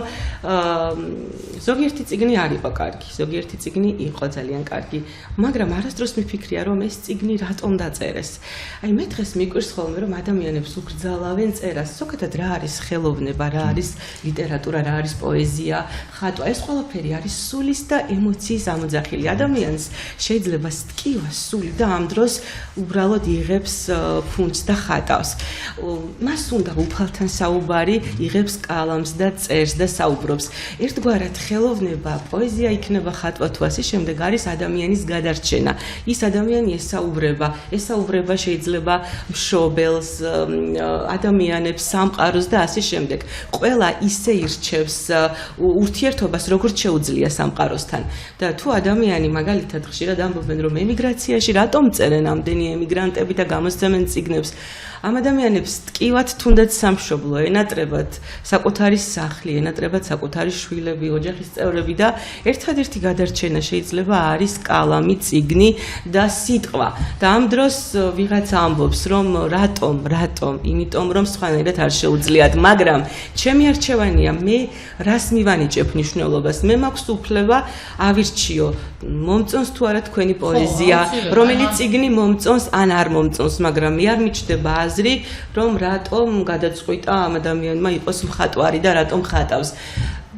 ზოგიერთი წიგნი არ იყო კარგი, ზოგიერთი წიგნი იყო ძალიან კარგი, მაგრამ არასდროს მიფიქრია რომ ეს წიგნი რატომ დაწერეს. აი მე დღეს მიკვირს ხოლმე რომ ადამიანებს უკრძალავენ წერას, ზოგადად რა არის ხელოვნება, რა არის ლიტერატურა, რა არის პოეზია, ხატვა, ეს ყველაფერი არის სულის და ემოციის ამოძახილი. ადამიანს შეიძლება სტკივა სული და ამ დროს უბრალოდ იღებს ფუნჩს და ხატავს. მას უნდა უფალთან საუბარი, იღებს კალამს და წერს და საუბრობს. ერთგვარად ხელოვნება, პოეზია იქნება ხატვა თუ ასე შემდეგ არის ადამიანის გადარჩენა. ის ადამიანი ესაუბრება შეიძლება მშობელს, ადამიანებს, სამყაროს და ასე შემდეგ. ყველა ისე ირჩევს ურთიერთობას, როგორც შეუძლია სამყაროსთან. და თუ ადამიანი მაგალითად ხშირად ამბობენ რომ ემიგრაციაში რატომ წერენ ამდენი ემიგრანტები და გამოსცემენ წიგნებს, ამ ადამიანებს ტკივათ თუნდაც სამშობლო, ენატრებათ საკუთარი სახლი, ენატრებათ საკუთარი შვილები, ოჯახის წევრები და ერთადერთი გადარჩენა შეიძლება არის კალამი, წიგნი და სიტყვა. და ამ დროს ვიღაცა ამბობს რომ რატომ, იმიტომ რომ სხვანაირად არ შეუძლიათ, მაგრამ ჩემი არჩევანია, მე რას მივანიჭებ მნიშვნელობას, მე მაქვს უფლება ავირჩიო, მომწონს თუ არა თქვენი პოეზია, რომელიც წიგნი მომწონს ან არ მომწონს, მაგრამ მე არ მიჩნდება აზრი, რომ რატომ გადაწყვიტა ამ ადამიანმა იყოს მხატვარი და რატომ ხატავს.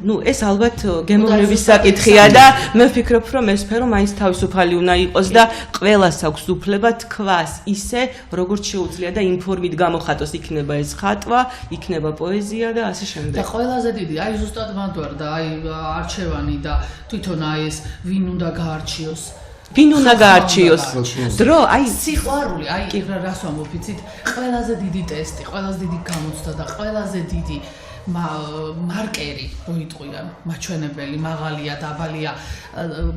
Ну, ეს ალბათ გემოვნების საკითხია და მე ვფიქრობ, რომ ეს სფერო მაინც თავისუფალი უნდა იყოს და ყველას აქვს უფლება თქვას ისე, როგორც შეუძლია და იმ ფორმით გამოხატოს, იქნება ეს ხატვა, იქნება პოეზია და ასე შემდეგ. და ყველაზე დიდი, აი ზუსტად მანდ და აი არჩევანი და თვითონ აი ეს ვინ უნდა გაარჩიოს. ვინ უნდა გაარჩიოს? დრო, აი სიყვარული, აი რას ვამბობ, იცით? ყველაზე დიდი ტესტი, ყველაზე დიდი გამოცდა და ყველაზე დიდი მარკერი რო იტყვიან, მაჩვენებელი, მაღალია, დაბალია,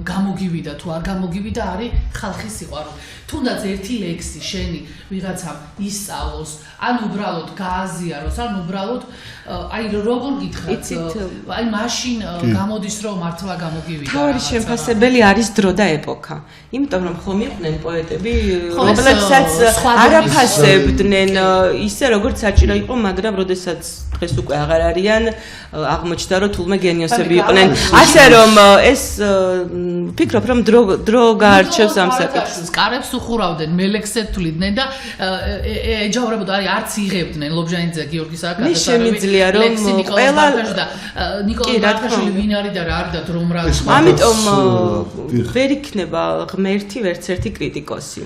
გამოგივიდა თუ არ გამოგივიდა არის ხალხის სიყვარული. თუნდაც ერთი ლექსი შენი ვიღაცამ ისწავლოს, ან უბრალოდ გააზიაროს, ან უბრალოდ აი როგორ გითხრათ, აი მაშინ გამოდის რომ მართლა გამოგივიდა. თავი შემფასებელი არის დრო და ეპოქა. იმიტომ რომ ხომ იყვნენ პოეტები, რომლებსაც არაფასებდნენ ისე როგორც საჭირო იყო, მაგრამ როდესაც დღეს უკვე აღარ არიან, აღმოჩნდა რომ თულმე გენიოსები იყვნენ. ასე რომ ეს ვფიქრობ რომ დრო გაარჩევს ამ საკითხს. კარებს უხურავდნენ, მელექსეთ თვლიდნენ და ეჯავრებოდა, არის არც იღებდნენ ლობჟანიძე გიორგი საკათაშვილი. მის შემიძლია რომ ყველა ნიკოლოზ ბარათაშვილი ვინ არის და რა არის და დრომ რა. ამიტომ ვერ იქნება ღმერთი ვერც ერთი კრიტიკოსი.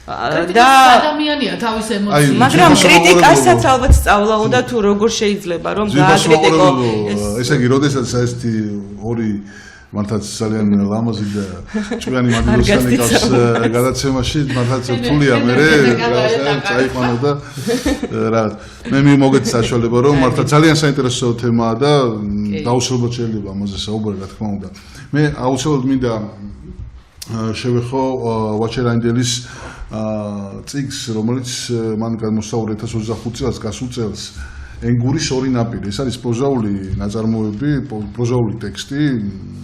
და ადამიანია თავის ემოციები. მაგრამ კრიტიკასაც ალბათ სწავლა უნდა თუ როგორ შეიძლება რომ გააკრიტიკო. ესე იგი, როდესაც ესეთი ორი მართლაც ძალიან ლამაზი და ჭკვიანი მადლოსანი გავს გადაცემაში, მართლაც რთულია მე რაღაცა წაიყვანო და რა. მე მოგეთ საშუალება რომ მართლა ძალიან საინტერესო თემაა და დაუშვებად შეიძლება ამაზე საუბარი, რა თქმა უნდა. მე აუცილებლად მინდა შევეხო ვაჩერანჯელის წიგნს, რომელიც მან გამოსცა 2025 წელს, გასულ წელს. ენგურის ორი ნაპირი. ეს არის პროზაული ნაწარმოები, პროზაული ტექსტი,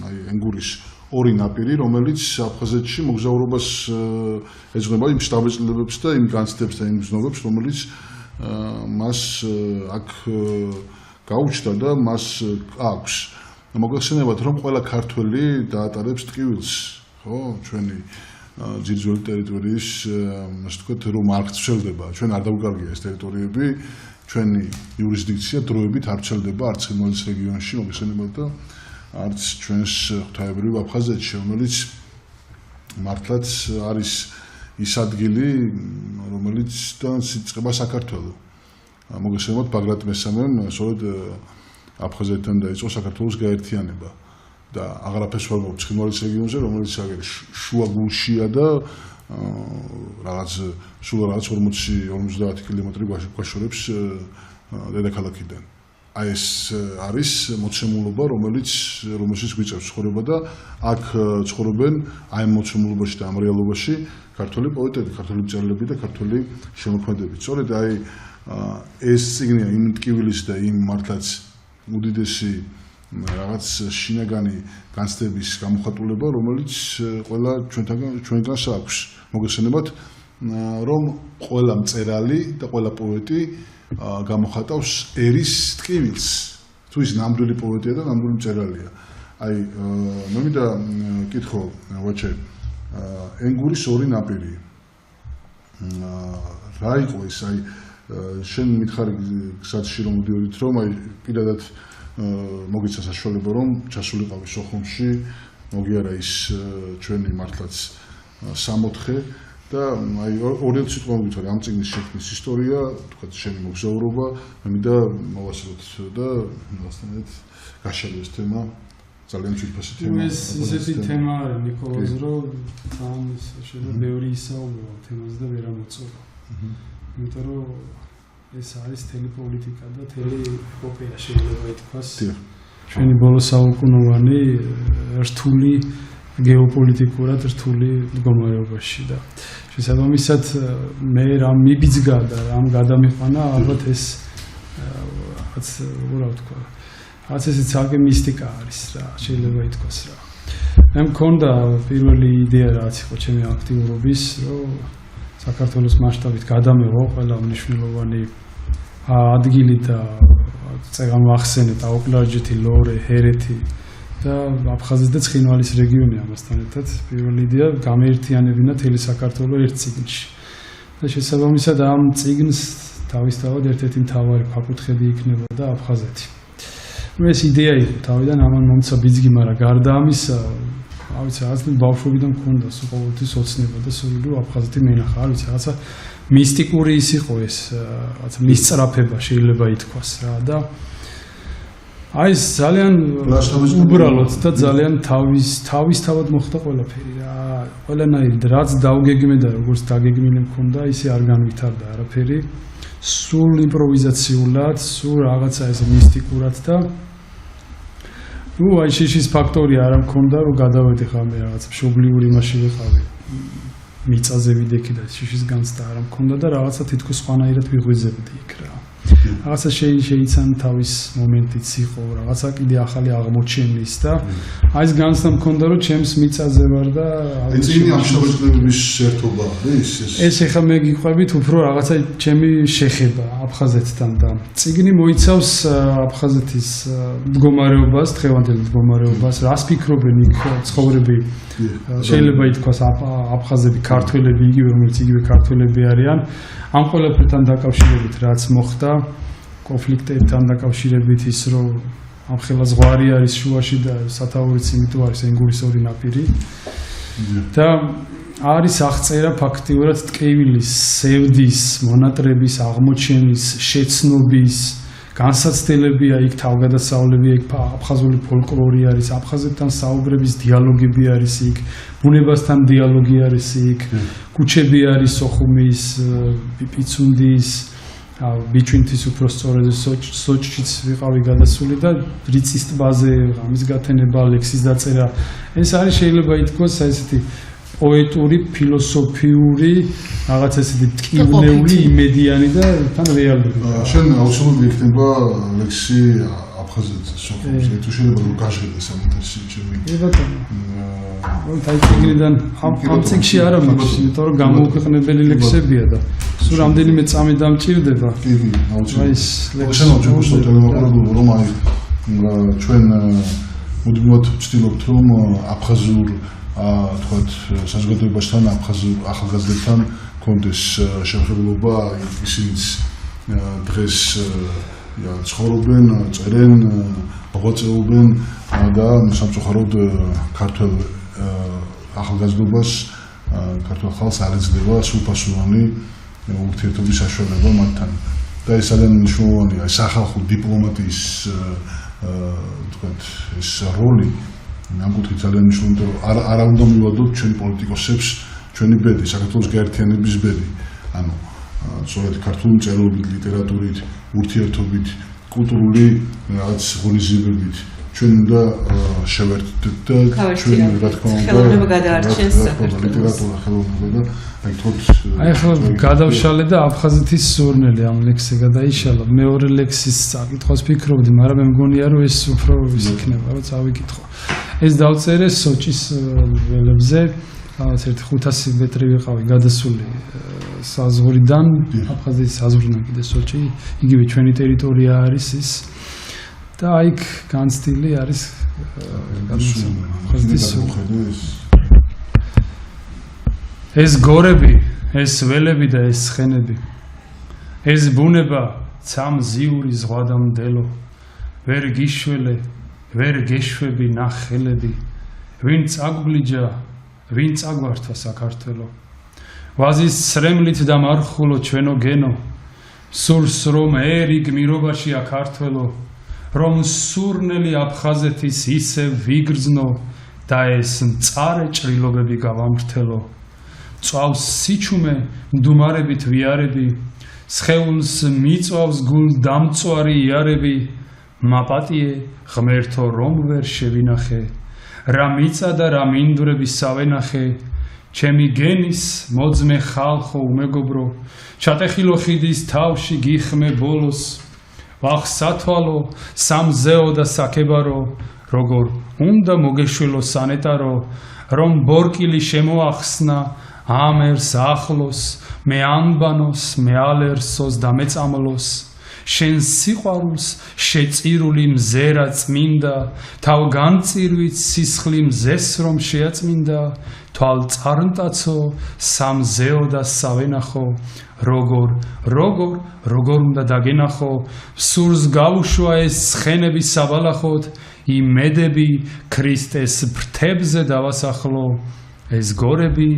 აი ენგურის ორი ნაპირი, რომელიც აფხაზეთში მოგზაურობას ეძღვნება იმ შთაბეჭდილებებს და იმ განცდებს და იმ გზნობებს, რომელიც მას აქ გაუჩნდა და მას აქვს. მოგეხსენებათ, რომ ყველა ქართველი დაატარებს ტკივილს, ხო, ჩვენი ძირძველი ტერიტორიის, ასე ვთქვათ, რომ არ ვრცელდება, ჩვენ არ დაგვიკარგია ეს ტერიტორიები, ჩვენი იურისდიქცია დროებით არ ვრცელდება არც ხმელეთის რეგიონში, მოგეხსენებათ და არც ჩვენს ღვთაებრივ აფხაზეთში, რომელიც მართლაც არის ის ადგილი, რომელიცთან იწყება საქართველო. მოგესალმებით ბაგრატ მესამემ სწორედ აფხაზეთთან დაიწყო საქართველოს გაერთიანება და აღარაფერს ვერ მოუწ ხმელეთის რეგიონზე, რომელიც შუაგულშია და რაღაც სულ რაღაც 40-50 კილომეტრი გვაშორებს დედაქალაქიდან. აი ეს არის მოცემულობა, რომელშიც გვიწევს ცხოვრება და აქ ცხოვრობენ აი ამ მოცემულობაში და ამ რეალობაში ქართველი პოეტები, ქართველი მწერლები და ქართველი შემოქმედები. სწორედ აი ეს წიგნია იმ ტკივილის და იმ მართლაც უდიდესი რაღაც შინაგანი განცდების გამოხატულება, რომელიც ყველა ჩვენგანს აქვს. მოგესალმებით, რომ ყველა მწერალი და ყველა პოეტი გამოხატავს ერის ტკივილს. თუ ის ნამდვილი პოეტია და ნამდვილი მწერალია. აი, მე მინდა კითხო, ვაჩე, ენგურის ორი ნაპირი. რა იყო ეს? აი, შენ მითხარი გზაში რომ მოდიოდით, რომ აი პირადად მოგიცა საშუალება რომ ჩასულიყავი სოხუმში, მოგიარა ის ჩვენი მართლაც 64 და აი ორი სიტყვა მოგვითარი ამ წიგნის შექმნის ისტორია, თქვა შენი მოგზაურობა, მე მინდა მოვასწროთ და მასთან გაშალო ეს თემა, ძალიან ძვირფასი თემა. ეს ისეთი თემა არის ნიკოლოზ, რომ თან შეიძლება ბევრი ისაუბრება თემაზე და ვერ ამოწურა. იმიტომ რომ ეს არის თელი პოლიტიკა და თელი ეპოპეა შეიძლება ითქვას. ჩვენი ბოლო საუკუნოვანი რთული გეოპოლიტიკურად რთული მდგომარეობაში და შესაბამისად მე რამ მიბიძგა და რამ გადამიყვანა ალბათ ეს რაღაც რა ვთქვა რაღაც ეს ცალკე მისტიკა არის რა შეიძლება ითქვას რა. მე მქონდა პირველი იდეა რაც იყო ჩემი აქტიურობის რომ საქართველოს მასშტაბით გადამეღო ყველა მნიშვნელოვანი ადგილი და წეგან ვახსენე დაუკლარჯეთი, ლორე, ჰერეთი და აფხაზეთის და ცხინვალის რეგიონი ამასთან ერთად პირველი იდეა გამეერთიანებინა მთელი საქართველო ერთ წიგნში. და შესაბამისად ამ წიგნს თავისთავად ერთ-ერთი მთავარი ფაკუთხები იქნებოდა აფხაზეთი. ეს იდეა იყო თავიდან ამან მომცა ბიძგი, მაგრამ გარდა ამისა არ ვიცი, რაღაც ბავშვობიდან მქონდა ყოველთვის ოცნება და სურვილი აფხაზეთი მენახა, არ ვიცი, რაღაცა მისტიკური ის იყო ეს, რაღაცა მისწრაფება შეიძლება ითქვას რა და აი ეს ძალიან უბრალოდ და ძალიან თავისთავად მოხდა ყველაფერი რა. ყველანაირად რაც დაუგეგმე და როგორც დაგეგმილი მქონდა, ისე არ განვითარდა არაფერი. სულ იმპროვიზაციულად, სულ რაღაცა ესე მისტიკურად და ნუ აი შიშის ფაქტორი არ მქონდა, რომ გადავედი ხამე რაღაც მშობლიური იმაში ვიყავი. მიწაზე ვიდექი და შიშის განცდა არ მქონდა და რაღაცა თითქოს სხვანაირად ვიღვიძებდი იქ რა. რაღაცა შეიცან თავის მომენტიც იყო, რაღაცა კიდე ახალი აღმოჩენის და აი ეს განცდა მქონდა, რომ ჩემს მიწაზე ვარ და წიგნი ამ შრომების ერთობა არის ეს ეხა მე გიყვებით უფრო რაღაცა ჩემი შეხება აფხაზეთთან და წიგნი მოიცავს აფხაზეთის მდგომარეობას, დღევანდელ მდგომარეობას, რას ფიქრობენ იქ ცხოვრები შეიძლება ითქვას აფხაზები, ქართველები, იგივე რომელიც იგივე ქართველები არიან. ამ ყველაფერთან დაკავშირებით რაც მოხდა, კონფლიქტებთან დაკავშირებით ის რომ ამ ხელა ზღვარი არის შუაში და სათაურიც იმიტომ არის ენგურის ორი ნაპირი. და არის აღწერა ფაქტიურად ტკივილის, სევდის, მონატრების, აღმოჩენის, შეცნობის, განსაცდელებია იქ თავგადასავლებია იქ აფხაზური ფოლკლორი არის, აფხაზებთან საუბრების დიალოგები არის იქ, ბუნებასთან დიალოგი არის იქ, კუჩები არის სოხუმის, პიცუნდის, ბიჩვინთის უფრო სწორედ სოჭშიც ვიყავი გადასული და რიცის ტბაზე ამის გათენება, ლექსის დაწერა. ეს არის შეიძლება ითქვას ესეთი პოეტური, ფილოსოფიური, რაღაც ესეთი ტკივნეული, იმედიანი და თან რეალური. შენ აუცილებლად იქნება ლექსი აფხაზეთს სოფლებს. თუ შეიძლება რომ გაჟღერდა სამეთერში ჩემი. კი ბატონო. თაიჭიგიდან ამ წიგში არა მაქვს, იმიტომ რომ გამოუქვეყნებელი ლექსებია და სულ რამდენიმე წამი დამჭირდება. კი, აუცილებლად. შენ აუცილებლად ტელემოყრებულ რომ აი ჩვენ მუდმივად ვცდილობთ რომ აფხაზურ თქვათ საზოგადოებასთან აფხაზურ ახალგაზრდებთან კონდეს შეხვედრობა ისინიც დღეს ცხოვრობენ, წერენ, მოღვაწეობენ და სამწუხაროდ ქართულ ახალგაზრდობას, ქართულ ხალხს არ ეძლევა სრულფასოვანი ურთიერთობის საშუალება მათთან. და ეს ძალიან მნიშვნელოვანია, სახალხო დიპლომატიის თქვათ ეს როლი ამ კუთხით ძალიან მნიშვნელოვანია, არ უნდა მივადოთ ჩვენ პოლიტიკოსებს ჩვენი ბედი, საქართველოს გაერთიანების ბედი. ანუ სწორედ ქართული მწერლობით, ლიტერატურით, ურთიერთობით, კულტურული რაღაც ღონისძიებებით ჩვენ უნდა შევერთდეთ და ჩვენ რა თქმა უნდა ხელოვნება გადაარჩენს ლიტერატურა ხელოვნება და აი ახლა გადავშალე და აფხაზეთის სურნელი ამ ლექსზე გადაიშალა. მეორე ლექსის საკითხავს ფიქრობდი, მაგრამ მე მგონია რომ ეს უფრო ის იქნება, რომ წავიკითხო. ეს დავწერე სოჭის ველებზე, რაღაც 500 მეტრი ვიყავი გადასული საზღვრიდან, აფხაზეთის საზღვრიდან კიდე სოჭი, იგივე ჩვენი ტერიტორია არის ის. და იქ განცდილი არის აფხაზეთის ეს გორები, ეს ველები და ეს ცხენები, ეს ბუნება ცამზიური ზღვადამდელო, ვერ გიშველე, ვერ გეშვები ნახელები, ვინ წაგვლიჯა, ვინ წაგვართვა საქართველო, ვაზის სრემლით და მარხულო ჩვენო გენო, სურს რომ ერი გმირობაშია ქართველო, რომ სურნელი აფხაზეთის ისე ვიგრძნო და ეს მწარე ჭრილობები გავამრთელო. წვავს სიჩუმე მდუმარებით ვიარები, სხეულს მიწვავს გულ დამწვარი იარები, მაპატიე ღმერთო რომ ვერ შევინახე, რა მიწა და რა მინდვრები სავენახე, ჩემი გენის მოძმე ხალხო უმეგობრო, ჩატეხილო ხიდის თავში გიხმე ბოლოს, ვახსათვალო სამზეო და საკებარო, როგორ უნდა მოგეშველო სანეტარო, რომ ბორკილი შემოახსნა ამერს ახლოს, მე ანბანოს, მე ალერსოს და მეწამლოს, შენ სიყვარულს შეწირული მზერა წმინდა, თავ განწირვით სისხლი მზეს რომ შეაწმინდა, თვალ წარმტაცო სამზეო და სავენახო, როგორ უნდა დაგენახო, სურს გავუშვა ეს ცხენები საბალახოთ, იმედები ქრისტეს ფრთებზე დავასახლო, ეს გორები,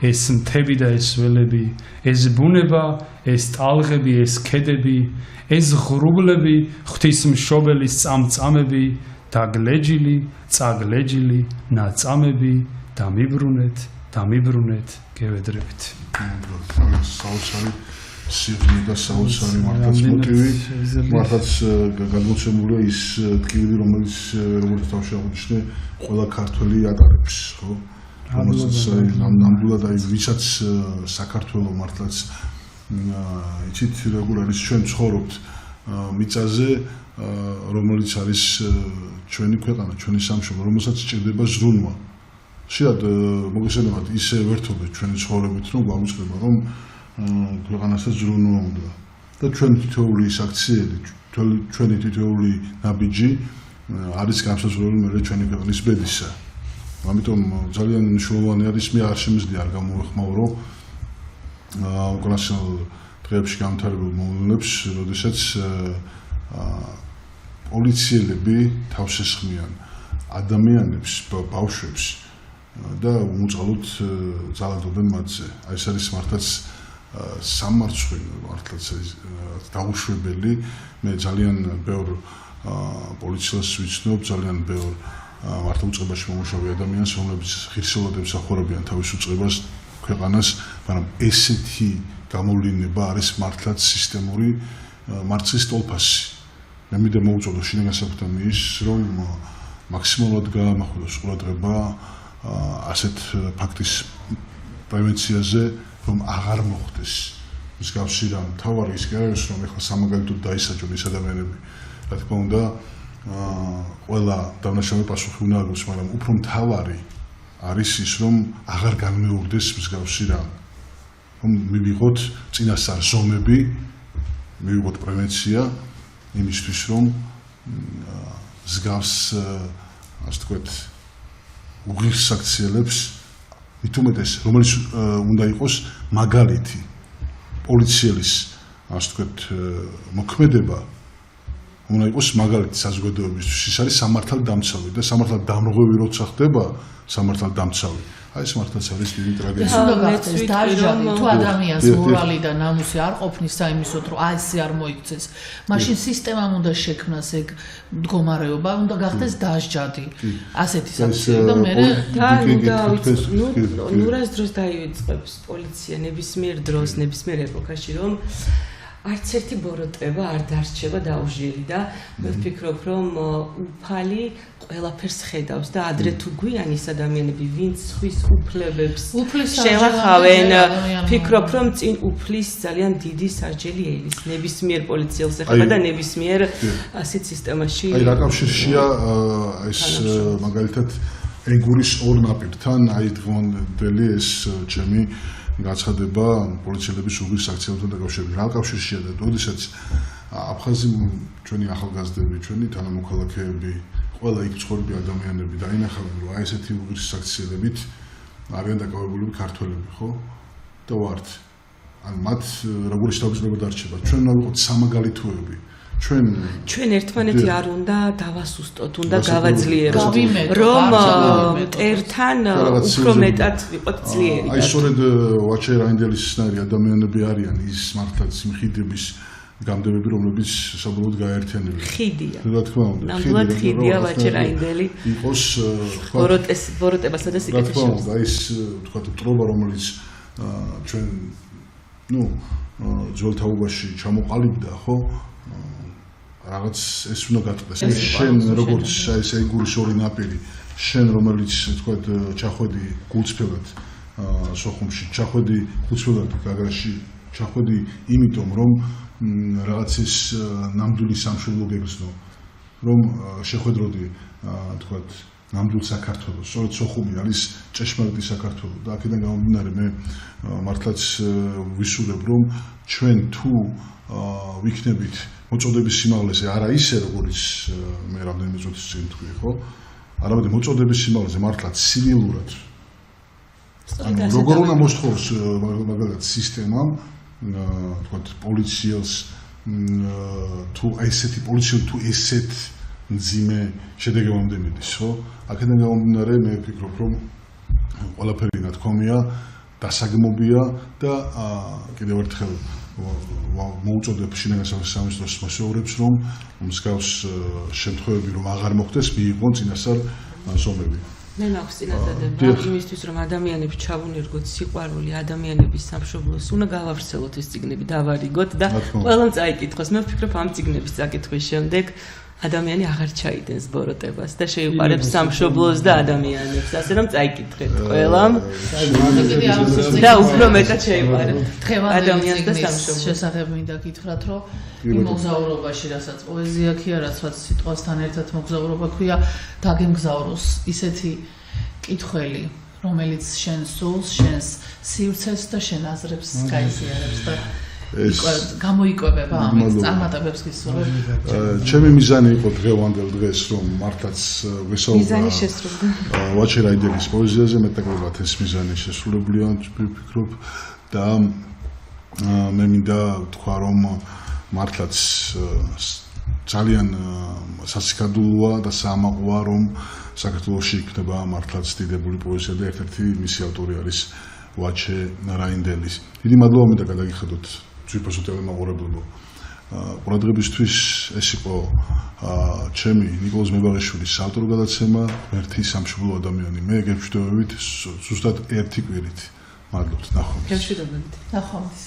ეს მთები და ეს ველები, ეს ბუნება, ეს ტალღები, ეს ქედები, ეს ღრუბლები, ღვთისმშობელის წამწამები, დაგლეჯილი, წაგლეჯილი ნაწამები, დამიბრუნეთ, გევედრებით. საოცარი სიღრმე და საოცარი მართლაც მოტივი, მართლაც გადმოცემულია ის ტკივილი, რომელიც როგორც თავში აღნიშნე, ყველა ქართველი ატარებს, ხო? რომელსაც ნამდვილად აი ვისაც საქართველოს მართლაც იცით როგორ არის ჩვენ ცხოვრობთ მიწაზე, რომელიც არის ჩვენი ქვეყანა, ჩვენი სამშობლო, რომელსაც სჭირდება ზრუნვა. შეიძლება მოგესალმებით ისე ვერთობთ ჩვენი ცხოვრებით, რომ გვამოწმება, რომ ქვეყანასაც ზრუნვა უნდა. და ჩვენ თითოეული ის აქციები, ჩვენი თითოეული ნაბიჯი არის განსაზღვრული მე ჩვენი ქვეყნის ბედისა. ამიტომ ძალიან მნიშვნელოვანი არის, მე არ შემიძლია არ გამოვეხმაურო უკრაინულ დღეებში გამთავრებულ მოვლენებს, როდესაც პოლიციელები თავს ესხმიან ადამიანებს, ბავშვებს და უმოწყალოდ ძალადობენ მათზე. აი ეს არის მართლაც სამარცხვინო, მართლაც დაუშვებელი. მე ძალიან ბევრ პოლიციას ვიცნობ, ძალიან ბევრ მართლა უწყებაში მომუშავე ადამიანს, რომლებიც ღირსეულად ემსახურებიან თავის უწყებას, ქვეყანას, მაგრამ ესეთი გამოვლენა არის მართლაც სისტემური მარცხის ტოლფასი. მე მოვუწოდო შინაგან საქმეთა მინისტრს, რომ მაქსიმალურად გაამახვილოს ყურადღება ასეთ ფაქტის პრევენციაზე რომ აღარ მოხდეს მსგავსი რამ თავარი ის კი არის რომ ეხლა სამაგალითოდ დაისაჯონ ეს ადამიანები რა თქმა უნდა ყველა დავნაშავე პასუხი უნდა აგოს მაგრამ უფრო მთავარი არის ის რომ აღარ განმეორდეს მსგავსი რამ რომ მივიღოთ წინასწარ ზომები მივიღოთ პრევენცია იმისთვის რომ მსგავს ასე ვთქვათ უღირსაქციელებს მით უმეტეს რომელიც უნდა იყოს მაგალითი პოლიციელის ასე ვთქვათ მოქმედება უნდა იყოს მაგალითი საზოგადოებისთვის ის არის სამართალდამცავი და სამართალდამრღვევი როცა ხდება სამართალდამცავი აი ეს მართლაც არის დიდი ტრაგედია. უნდა გახდეს დაჟადი თუ ადამიანს მორალი და ნამუსი არ ყოფნის საიმისოდ რომ აი ესე არ მოიქცეს. მაშინ სისტემამ უნდა შექმნას ეგ მდგომარეობა, უნდა გახდეს დაჟადი. ასეთი საფუძველი და მე ნურას დროს დაივიწყებს პოლიცია ნებისმიერ დროს, ნებისმიერ ეპოქაში რომ არც ერთი ბოროტება არ დარჩება დაუჟიერი და მე ვფიქრობ რომ უფალი ყველაფერს ხედავს და ადრე თუ გვიან ის ადამიანები ვინც ხვის უფლებებს შევახავენ ვფიქრობ რომ წინ უფლის ძალიან დიდი სასჯელი ელის ნებისმიერ პოლიციელს ეხება და ნებისმიერ ასეთ სისტემაში აი რა კავშირშია ეს მაგალითად ეგურის ორ ნაპირთან აი დღევანდელი ეს ჩემი გაცხადება პოლიციელების უღირსაქციელებთან დაკავშირებით. რა კავშირშია და როდესაც აფხაზი ჩვენი ახალგაზრდები, ჩვენი თანამოქალაქეები, ყველა იქ ცხოვრები ადამიანები დაინახავენ, რომ აი ესეთი უღირსაქციელებით არიან დაკავებული ქართველები, ხო? და ვართ. ან მათ როგორი შთაბეჭდილება დარჩება. ჩვენ უნდა ვიყოთ სამაგალითოები. ჩვენ ერთმანეთი არ უნდა დავასუსტოთ, უნდა გავაძლიეროთ, რომ ერთთან უფრო მეტად ვიყოთ ძლიერი. აი სწორედ ვაჩე რაინდელის ნაირი ადამიანები არიან ის მართლაც მխიდების გამდებები, რომლებიც საბოლოოდ გააერთიანებენ. ხიდია. რა თქმა უნდა, ნამდვილად ხიდია ვაჩე რაინდელი. იყოს ბოროტებასა და სიკეთეში. რა თქმა უნდა, ის თქვა მტრობა, რომელიც ჩვენ ძველ თაობაში ჩამოყალიბდა, ხო? რაღაც ეს უნდა გატყდეს. შენ როგორც აი ეს ეგურის ორი ნაპირი, შენ რომელიც თქვა ჩახვედი გულწრფელად სოხუმში, ჩახვედი გულწრფელად გაგრაში, ჩახვედი იმიტომ რომ რაღაც ის ნამდვილი სამშობლო გეგრძნო, რომ შეხვედროდი თქვა ნამდვილ საქართველოს. სწორედ სოხუმი არის ჭეშმარიტი საქართველო და აქედან გამომდინარე მე მართლაც ვისურვებ რომ ჩვენ თუ ვიქნებით მოწოდების სიმაღლეზე არა ისე როგორც მე რამდენიმე წუთის წინ თქვი, ხო? არამედ მოწოდების სიმაღლეზე მართლა ცივილურად. ანუ როგორ უნდა მოსთხოვოს მაგალითად სისტემამ, თქვა პოლიციელს თუ ესეთი პოლიციელი თუ ესეთ მძიმე შედეგებამდე მიდის, ხო? აქედან გამომდინარე მე ვფიქრობ რომ ყველაფერი ნათქვამია, დასაგმობია და კიდევ ერთხელ მოუწოდებ შინაგან სამინისტროს მასშტაბებს რომ მსგავს შემთხვევები რომ აღარ მოხდეს მიიღონ წინასწარ ზომები. მე მაქვს წინადადება იმისთვის რომ ადამიანებს ჩავუნერგოთ სიყვარული ადამიანების სამშობლოს უნდა გავავრცელოთ ეს წიგნები დავარიგოთ და ყველამ წაიკითხოს. მე ვფიქრობ ამ წიგნების წაკითხვის შემდეგ ადამიანი აღარ ჩაიდენს ბოროტებას და შეიყვარებს სამშობლოს და ადამიანებს, ასე რომ წაიკითხეთ ყველამ და უფრო მეტად შეიყვარებთ ადამიანს და სამშობლოს. შესახებ მინდა გითხრათ, რომ იმ მოგზაურობაში, რასაც პოეზია ქია, რასაც სიტყვასთან ერთად მოგზაურობა ქვია, დაგემგზავროს ისეთი კითხველი, რომელიც შენ სულს, შენს სივრცეს და შენ აზრებს გაიზიარებს და გამოიკვებება ამით წარმატებებს გისურვებ. ჩემი მიზანი იყო დღევანდელ დღეს რომ მართლაც ვესაუბრა მიზანი შესრულდა. ვაჩე რაინდელის პოეზიაზე მეტაკლებად ეს მიზანი შესრულებულია ვფიქრობ და მე მინდა თქვა რომ მართლაც ძალიან სასიკადულოა და საამაყოა რომ საქართველოში იქნება მართლაც დიდებული პოეზია და ერთ-ერთი მისი ავტორი არის ვაჩე რაინდელის. დიდი მადლობა მინდა გადაგიხადოთ ძვირფასო ტელემაყურებლებო. ყურადღებისთვის ეს იყო ჩემი ნიკოლოზ მებაღიშვილის საავტორო გადაცემა ერთი სამშობლო ადამიანი. მე გემშვიდობებით ზუსტად ერთი კვირით. მადლობთ, ნახვამდის. გემშვიდობებით. ნახვამდის.